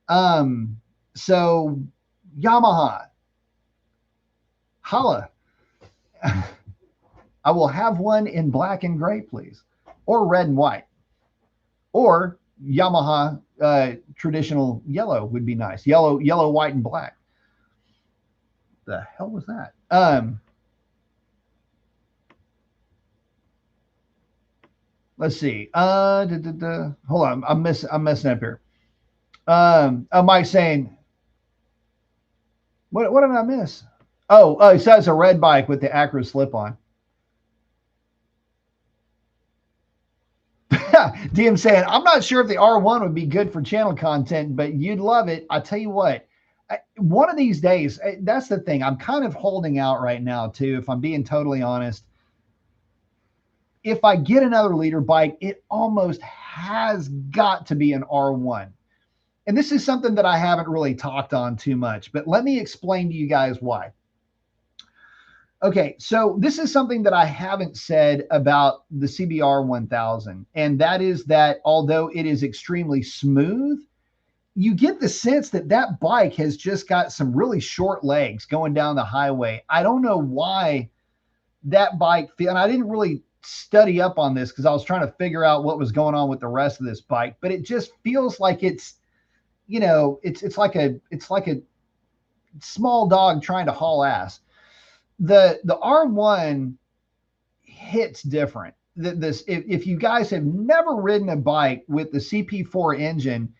So Yamaha, holla. I will have one in black and gray, please, or red and white, or Yamaha traditional yellow would be nice. Yellow, white, and black. The hell was that? Let's see. Hold on. I'm messing up here. Mike saying, what did I miss? Oh, it says a red bike with the Acura slip on. DM saying, I'm not sure if the R1 would be good for channel content, but you'd love it. I tell you what, one of these days, that's the thing. I'm kind of holding out right now too, if I'm being totally honest. If I get another leader bike, it almost has got to be an R1. And this is something that I haven't really talked on too much, but let me explain to you guys why. Okay, so this is something that I haven't said about the CBR 1000, and that is that although it is extremely smooth, you get the sense that that bike has just got some really short legs going down the highway. I don't know why that bike, and I didn't really study up on this because I was trying to figure out what was going on with the rest of this bike, but it just feels like it's like a small dog trying to haul ass. The R1 hits different. If you guys have never ridden a bike with the CP4 engine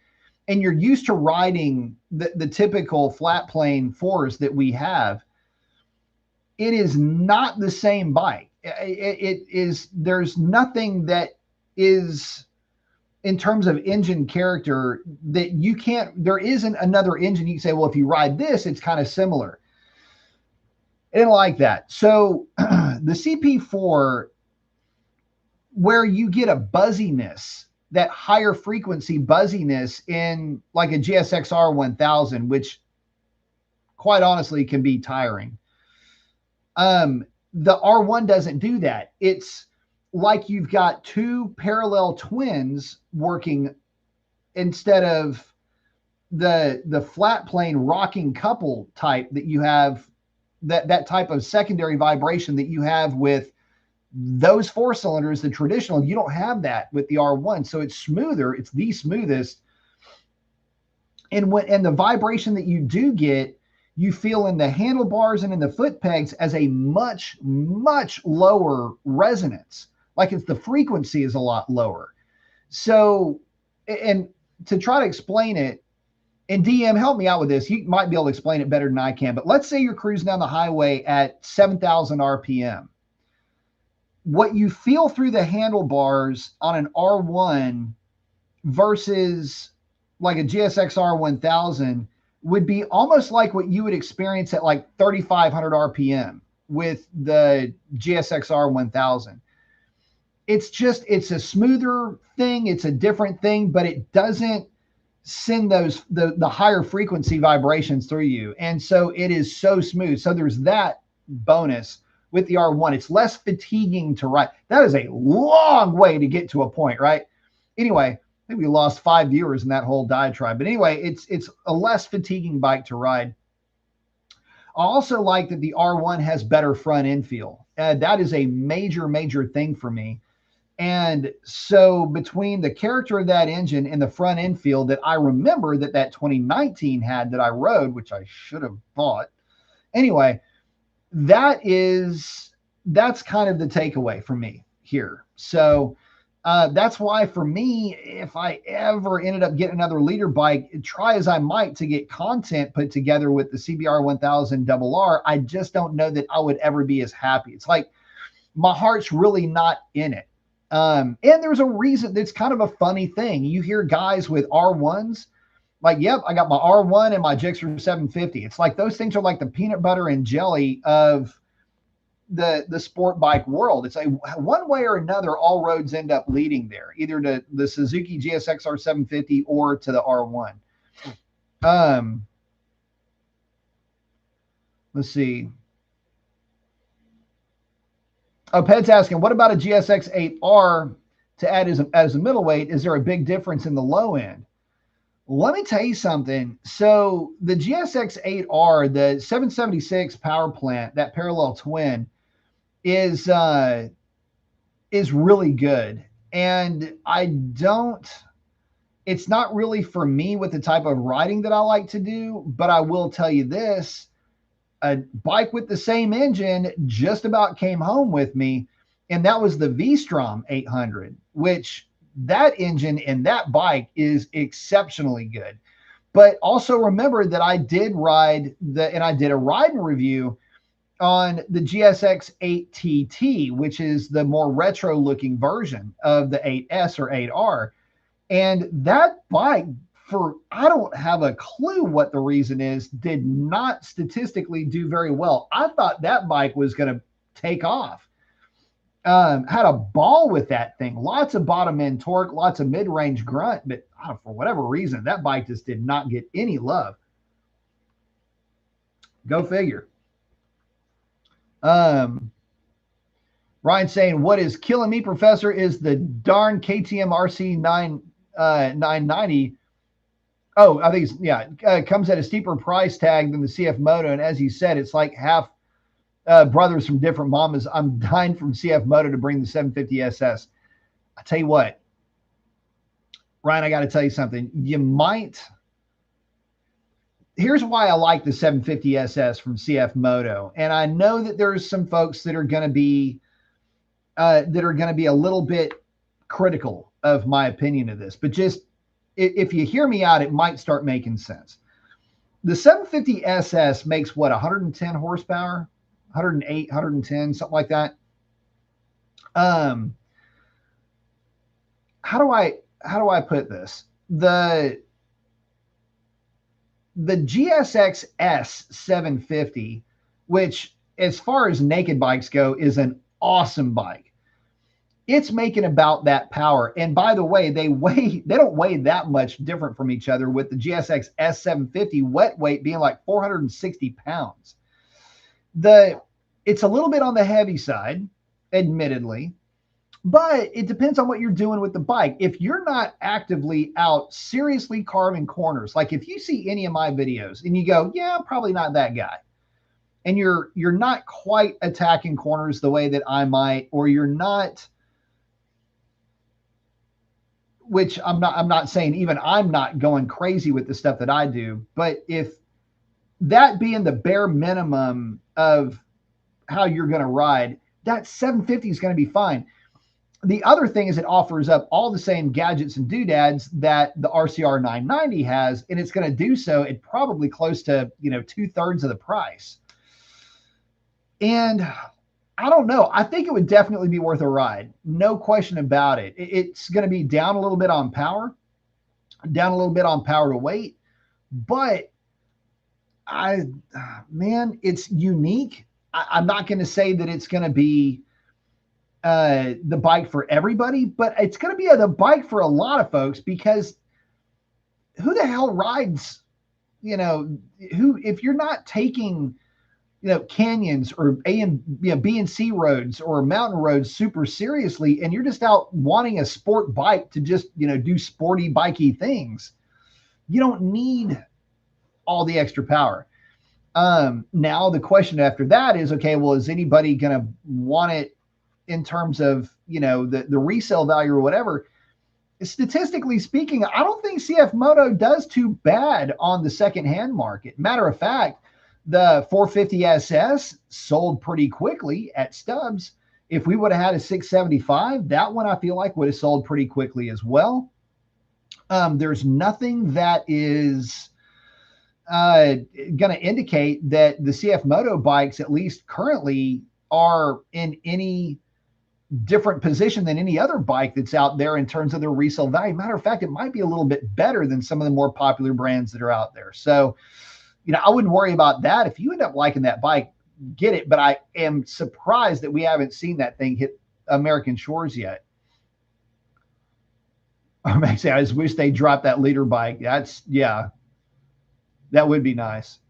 and you're used to riding the typical flat plane 4s that we have, it is not the same bike. It is, there's nothing that is, in terms of engine character, that you can't, there isn't another engine you can say, well, if you ride this, it's kind of similar. I didn't like that. So the CP4, where you get a buzziness, that higher frequency buzziness in like a GSXR 1000, which quite honestly can be tiring. The R1 doesn't do that. It's like you've got two parallel twins working instead of the flat plane rocking couple type that you have, that type of secondary vibration that you have with those 4 cylinders, the traditional. You don't have that with the R1. So it's smoother. It's the smoothest. And the vibration that you do get, you feel in the handlebars and in the foot pegs as a much, much lower resonance. Like it's, the frequency is a lot lower. So, and to try to explain it, and DM, help me out with this. You might be able to explain it better than I can, but let's say you're cruising down the highway at 7,000 RPM. what you feel through the handlebars on an R1 versus like a GSX-R 1000 would be almost like what you would experience at like 3,500 RPM with the GSX-R 1000. It's a smoother thing. It's a different thing, but it doesn't send the higher frequency vibrations through you. And so it is so smooth. So there's that bonus with the R1. It's less fatiguing to ride. That is a long way to get to a point, right? Anyway, I think we lost 5 viewers in that whole diatribe. But anyway, it's a less fatiguing bike to ride. I also like that the R1 has better front end feel. That is a major, major thing for me. And so between the character of that engine and the front end feel that I remember that 2019 had that I rode, which I should have bought. Anyway, that's kind of the takeaway for me here. So that's why for me, if I ever ended up getting another leader bike, try as I might to get content put together with the CBR 1000 RR, I just don't know that I would ever be as happy. It's like my heart's really not in it. And there's a reason. It's kind of a funny thing. You hear guys with R1s like, yep, I got my R1 and my Gixxer 750. It's like those things are like the peanut butter and jelly of the sport bike world. It's like one way or another, all roads end up leading there, either to the Suzuki GSX-R 750 or to the R1. Let's see. Oh, Ped's asking, what about a GSX-8R to add as a middleweight? Is there a big difference in the low end? Let me tell you something. So the GSX-8R, the 776 power plant, that parallel twin, is really good. And it's not really for me with the type of riding that I like to do, but I will tell you this. A bike with the same engine just about came home with me, and that was the V-Strom 800, which that engine in that bike is exceptionally good. But also remember that I did ride and I did a riding review on the GSX 8TT, which is the more retro looking version of the 8S or 8R. And that bike, I don't have a clue what the reason is, did not statistically do very well. I thought that bike was going to take off. Had a ball with that thing. Lots of bottom end torque, lots of mid range grunt, but for whatever reason, that bike just did not get any love. Go figure. Ryan saying, what is killing me, Professor, is the darn KTM RC 990. Oh, I think it comes at a steeper price tag than the CF Moto. And as you said, it's like half brothers from different mamas. I'm dying from CF Moto to bring the 750 SS. I tell you what, Ryan, I got to tell you something. Here's why I like the 750 SS from CF Moto. And I know that there's some folks that are going to be a little bit critical of my opinion of this, but just if you hear me out, it might start making sense. The 750 SS makes what, 110 horsepower, 108, 110, something like that. How do I put this? The GSX S 750, which as far as naked bikes go, is an awesome bike. It's making about that power. And by the way, they don't weigh that much different from each other, with the GSX S750 wet weight being like 460 pounds. It's a little bit on the heavy side, admittedly, but it depends on what you're doing with the bike. If you're not actively out seriously carving corners, like if you see any of my videos and you go, yeah, probably not that guy, and you're not quite attacking corners the way that I might, or you're not, which I'm not saying even I'm not going crazy with the stuff that I do, but if that being the bare minimum of how you're going to ride, that 750 is going to be fine. The other thing is it offers up all the same gadgets and doodads that the RCR 990 has, and it's going to do so at probably close to 2/3 of the price. And I don't know. I think it would definitely be worth a ride. No question about it. It's going to be down a little bit on power, down a little bit on power to weight, but I, man, it's unique. I'm not going to say that it's going to be the bike for everybody, but it's going to be the bike for a lot of folks because who the hell rides, who, if you're not taking, canyons or B and C roads or mountain roads super seriously, and you're just out wanting a sport bike to just, do sporty bikey things, you don't need all the extra power. Now the question after that is, okay, well, is anybody going to want it in terms of, the resale value or whatever? Statistically speaking, I don't think CF Moto does too bad on the secondhand market. Matter of fact, the 450 SS sold pretty quickly at Stubbs. If we would have had a 675, that one I feel like would have sold pretty quickly as well. There's nothing that is going to indicate that the CF Moto bikes, at least currently, are in any different position than any other bike that's out there in terms of their resale value. Matter of fact, it might be a little bit better than some of the more popular brands that are out there. So, I wouldn't worry about that. If you end up liking that bike, get it. But I am surprised that we haven't seen that thing hit American shores yet. I just wish they dropped that leader bike. That would be nice.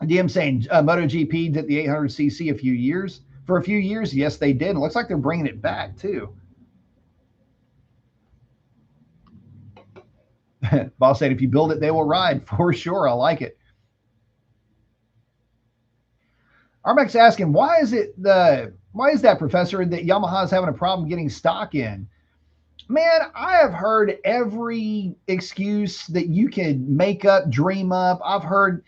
DM saying MotoGP did the 800cc for a few years. Yes, they did. It looks like they're bringing it back too. Boss said, if you build it, they will ride for sure. I like it. Armex asking, why is that, Professor, that Yamaha's having a problem getting stock in? Man, I have heard every excuse that you could make up, dream up. I've heard,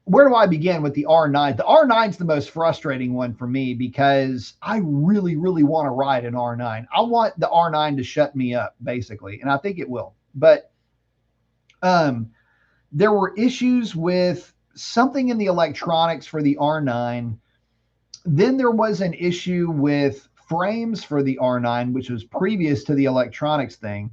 where do I begin with the R9? The R9 is the most frustrating one for me because I really, really want to ride an R9. I want the R9 to shut me up, basically, and I think it will. But there were issues with something in the electronics for the R9. Then there was an issue with frames for the R9, which was previous to the electronics thing.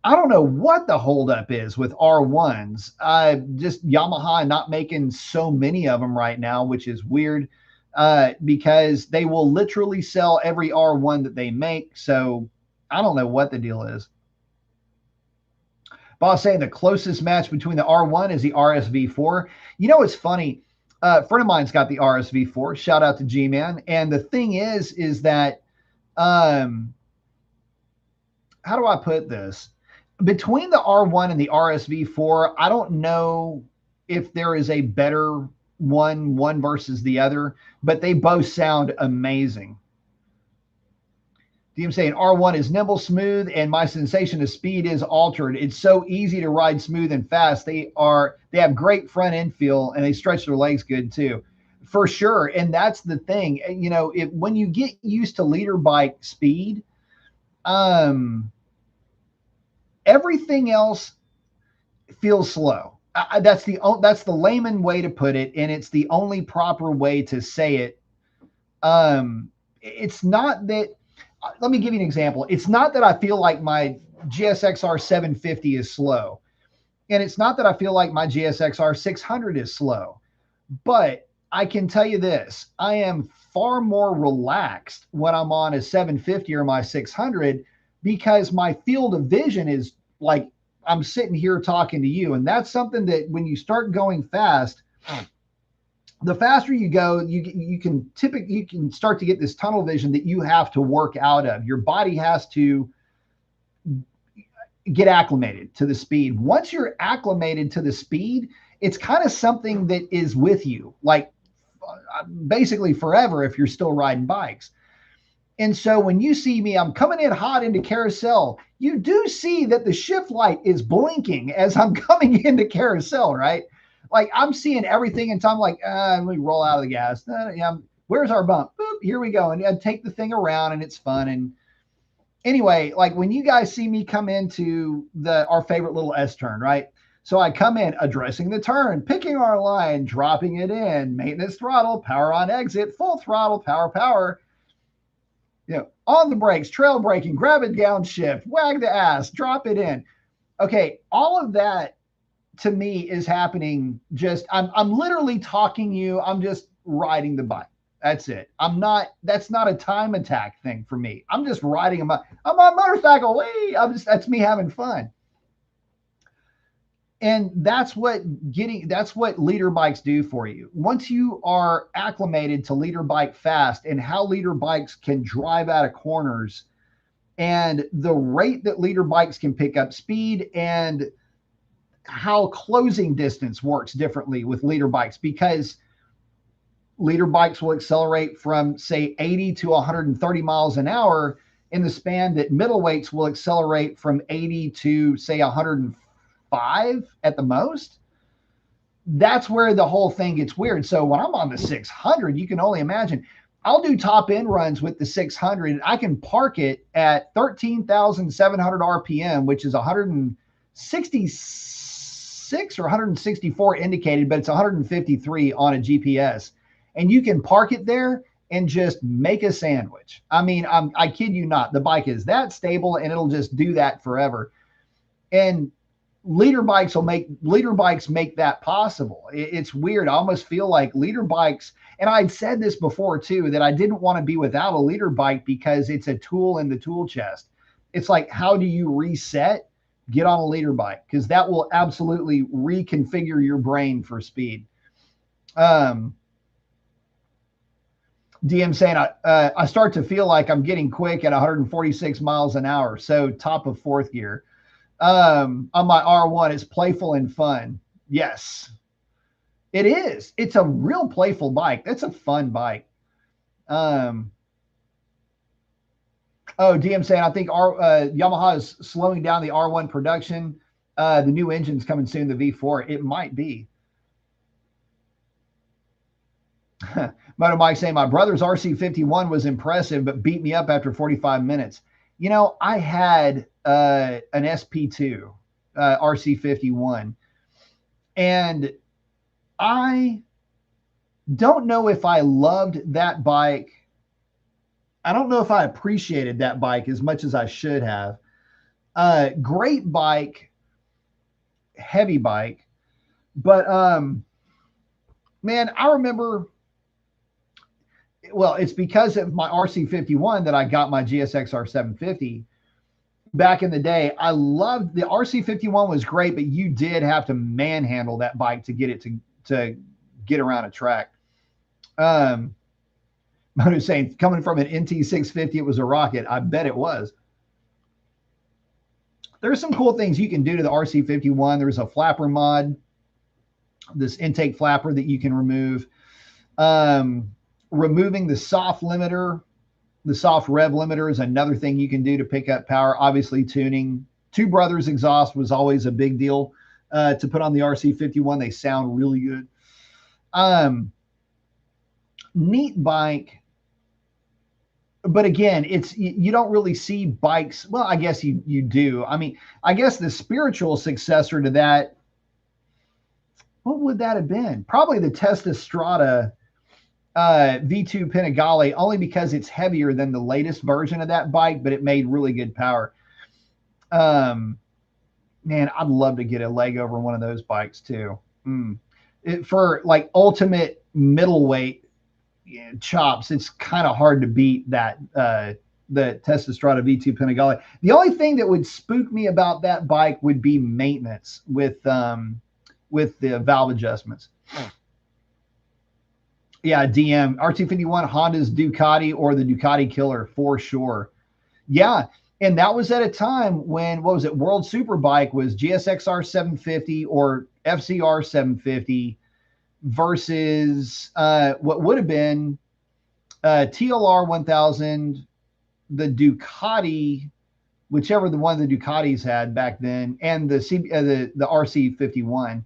I don't know what the holdup is with R1s. Just Yamaha not making so many of them right now, which is weird because they will literally sell every R1 that they make. So I don't know what the deal is. Boss saying the closest match between the R1 is the RSV4. It's funny. A friend of mine's got the RSV4. Shout out to G-Man. And the thing is that, how do I put this? Between the R1 and the RSV4, I don't know if there is a better one versus the other, but they both sound amazing. DM saying R1 is nimble, smooth, and my sensation of speed is altered. It's so easy to ride smooth and fast. They have great front end feel and they stretch their legs good too, for sure. And that's the thing, when you get used to leader bike speed, everything else feels slow. That's the layman way to put it, and it's the only proper way to say it. It's not that. Let me give you an example. It's not that I feel like my GSXR 750 is slow, and it's not that I feel like my GSXR 600 is slow, but I can tell you this: I am far more relaxed when I'm on a 750 or my 600 because my field of vision is like I'm sitting here talking to you. And that's something that when you start going fast, the faster you go, you can start to get this tunnel vision that you have to work out of. Your body has to get acclimated to the speed. Once you're acclimated to the speed, it's kind of something that is with you, like basically forever if you're still riding bikes. And so when you see me, I'm coming in hot into carousel. You do see that the shift light is blinking as I'm coming into carousel, right? Like I'm seeing everything and I'm like, let me roll out of the gas. Where's our bump? Boop, here we go. And I take the thing around and it's fun. And anyway, like when you guys see me come into our favorite little S turn, right? So I come in, addressing the turn, picking our line, dropping it in, maintenance throttle, power on exit, full throttle, power, power. On the brakes, trail braking, grab it downshift, wag the ass, drop it in. Okay, all of that to me is happening. I'm literally talking you. I'm just riding the bike. That's it. That's not a time attack thing for me. I'm just riding I'm on motorcycle. That's me having fun. And that's what leader bikes do for you. Once you are acclimated to leader bike fast and how leader bikes can drive out of corners and the rate that leader bikes can pick up speed and how closing distance works differently with leader bikes, because leader bikes will accelerate from, say, 80 to 130 miles an hour in the span that middleweights will accelerate from 80 to, say, 105 at the most. That's where the whole thing gets weird. So when I'm on the 600, you can only imagine. I'll do top end runs with the 600. I can park it at 13,700 RPM, which is 166 or 164 indicated, but it's 153 on a GPS. And you can park it there and just make a sandwich. I mean, I kid you not. The bike is that stable and it'll just do that forever. And leader bikes make that possible. It's weird. I almost feel like leader bikes, and I'd said this before too, that I didn't want to be without a leader bike because it's a tool in the tool chest. It's like, how do you reset? Get on a leader bike, because that will absolutely reconfigure your brain for speed. DM saying, I start to feel like I'm getting quick at 146 miles an hour. So top of fourth gear. On my R1, it's playful and fun. Yes, it is. It's a real playful bike. That's a fun bike. DM saying, I think Yamaha is slowing down the R1 production. The new engine's coming soon, the V4. It might be. Moto Mike saying, my brother's RC51 was impressive, but beat me up after 45 minutes. I had an SP2 RC51, and I don't know if I loved that bike. I don't know if I appreciated that bike as much as I should have. Great bike, heavy bike, but man, I remember. Well, it's because of my RC51 that I got my GSX-R 750 back in the day. I loved the RC51 was great, but you did have to manhandle that bike to get it to get around a track. Moto's saying, coming from an NT650, it was a rocket. I bet it was. There's some cool things you can do to the RC51. There's a flapper mod, this intake flapper that you can remove. Removing the soft limiter, the soft rev limiter is another thing you can do to pick up power. Obviously, tuning. Two Brothers exhaust was always a big deal to put on the RC51. They sound really good. Neat bike. But again, you don't really see bikes. Well, I guess you do. I mean, I guess the spiritual successor to that, what would that have been? Probably the Testastrada V2 Panigale, only because it's heavier than the latest version of that bike, but it made really good power. Man, I'd love to get a leg over one of those bikes too. For like ultimate middleweight chops, it's kind of hard to beat that the Testastrada V2 Panigale. The only thing that would spook me about that bike would be maintenance with the valve adjustments. Yeah, DM, RT51, Honda's Ducati or the Ducati Killer for sure. Yeah, and that was at a time when, what was it, World Superbike was GSX-R 750 or FCR 750 versus what would have been TLR 1000, the Ducati, whichever the one the Ducatis had back then, and the RC51.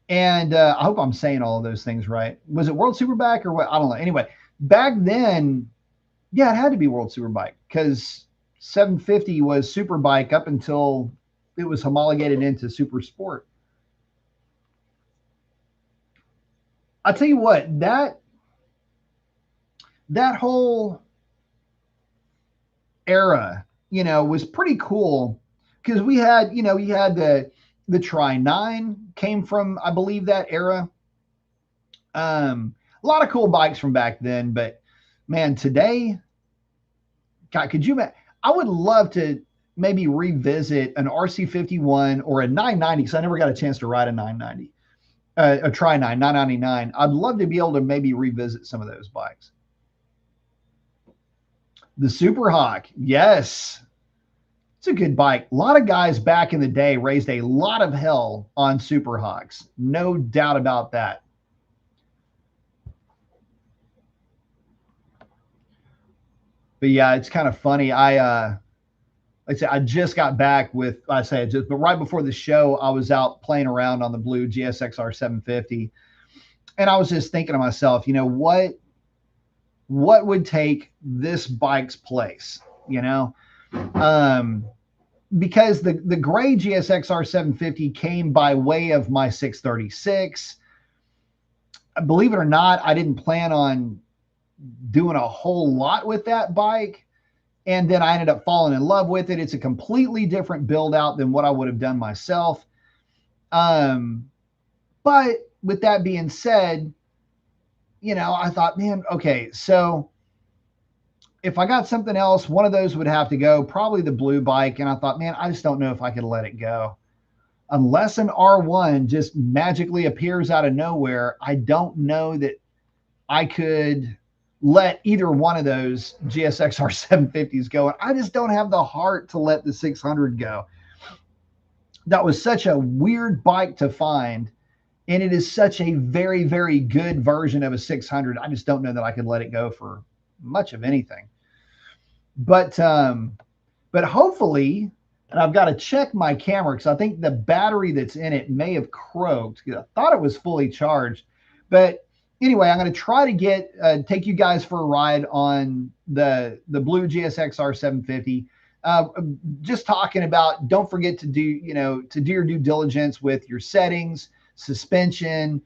And I hope I'm saying all of those things right. Was it World Superbike or what? I don't know. Anyway, back then, yeah, it had to be World Superbike because 750 was Superbike up until it was homologated into Super Sport. I'll tell you what, that whole era, was pretty cool because we had, you had the Tri 9 came from, I believe, that era. A lot of cool bikes from back then, but man, today, God, could you? I would love to maybe revisit an RC51 or a 990 because I never got a chance to ride a 990, a Tri 9, 999. I'd love to be able to maybe revisit some of those bikes. The Super Hawk, yes, it's a good bike. A lot of guys back in the day raised a lot of hell on Super Hawks, no doubt about that. But yeah, it's kind of funny. Like I said, I just got back with, but right before the show, I was out playing around on the blue GSXR 750. And I was just thinking to myself, what would take this bike's place, because the gray GSXR 750 came by way of my 636. Believe it or not, I didn't plan on doing a whole lot with that bike. And then I ended up falling in love with it. It's a completely different build out than what I would have done myself. But with that being said, I thought, man, okay, so if I got something else, one of those would have to go, probably the blue bike. And I thought, man, I just don't know if I could let it go. Unless an R1 just magically appears out of nowhere, I don't know that I could let either one of those GSXR 750s go. And I just don't have the heart to let the 600 go. That was such a weird bike to find. And it is such a very, very good version of a 600. I just don't know that I could let it go for much of anything. But hopefully, and I've got to check my camera because I think the battery that's in it may have croaked. I thought it was fully charged. But anyway, I'm going to try to take you guys for a ride on the blue GSXR 750. Just talking about, don't forget to do your due diligence with your settings, suspension,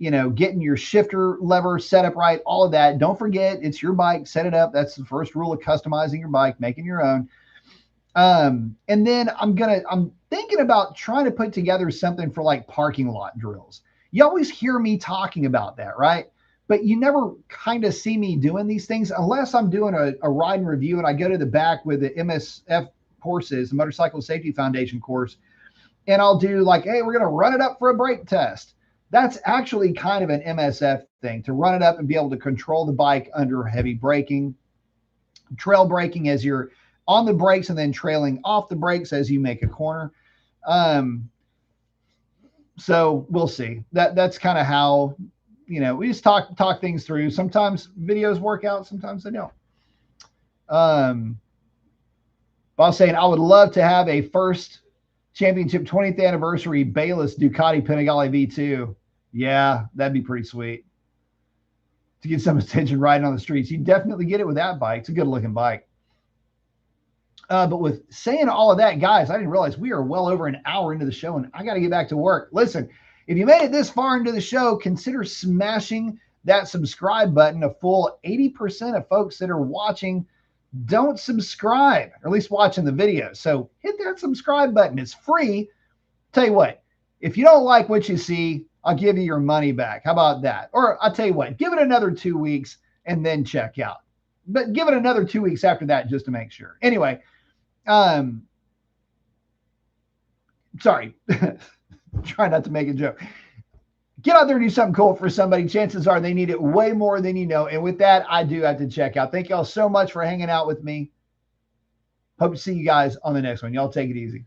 getting your shifter lever set up right, all of that. Don't forget, it's your bike, set it up. That's the first rule of customizing your bike, making your own. And then I'm thinking about trying to put together something for like parking lot drills. You always hear me talking about that, right? But you never kind of see me doing these things unless I'm doing a ride and review and I go to the back with the MSF courses, the Motorcycle Safety Foundation course, and I'll do like, hey, we're going to run it up for a brake test. That's actually kind of an MSF thing, to run it up and be able to control the bike under heavy braking, trail braking as you're on the brakes and then trailing off the brakes as you make a corner. So we'll see. That's kind of how, we just talk things through. Sometimes videos work out, sometimes they don't. But I was saying I would love to have a first championship 20th anniversary Bayless Ducati Panigale V2. Yeah, that'd be pretty sweet to get some attention riding on the streets. You definitely get it with that bike. It's a good looking bike. But with saying all of that, guys, I didn't realize we are well over an hour into the show and I got to get back to work. Listen, if you made it this far into the show, consider smashing that subscribe button. A full 80% of folks that are watching don't subscribe, or at least watching the video. So hit that subscribe button. It's free. Tell you what, if you don't like what you see, I'll give you your money back. How about that? Or I'll tell you what, give it another 2 weeks and then check out. But give it another 2 weeks after that just to make sure. Anyway, sorry. Try not to make a joke. Get out there and do something cool for somebody. Chances are they need it way more than you know. And with that, I do have to check out. Thank y'all so much for hanging out with me. Hope to see you guys on the next one. Y'all take it easy.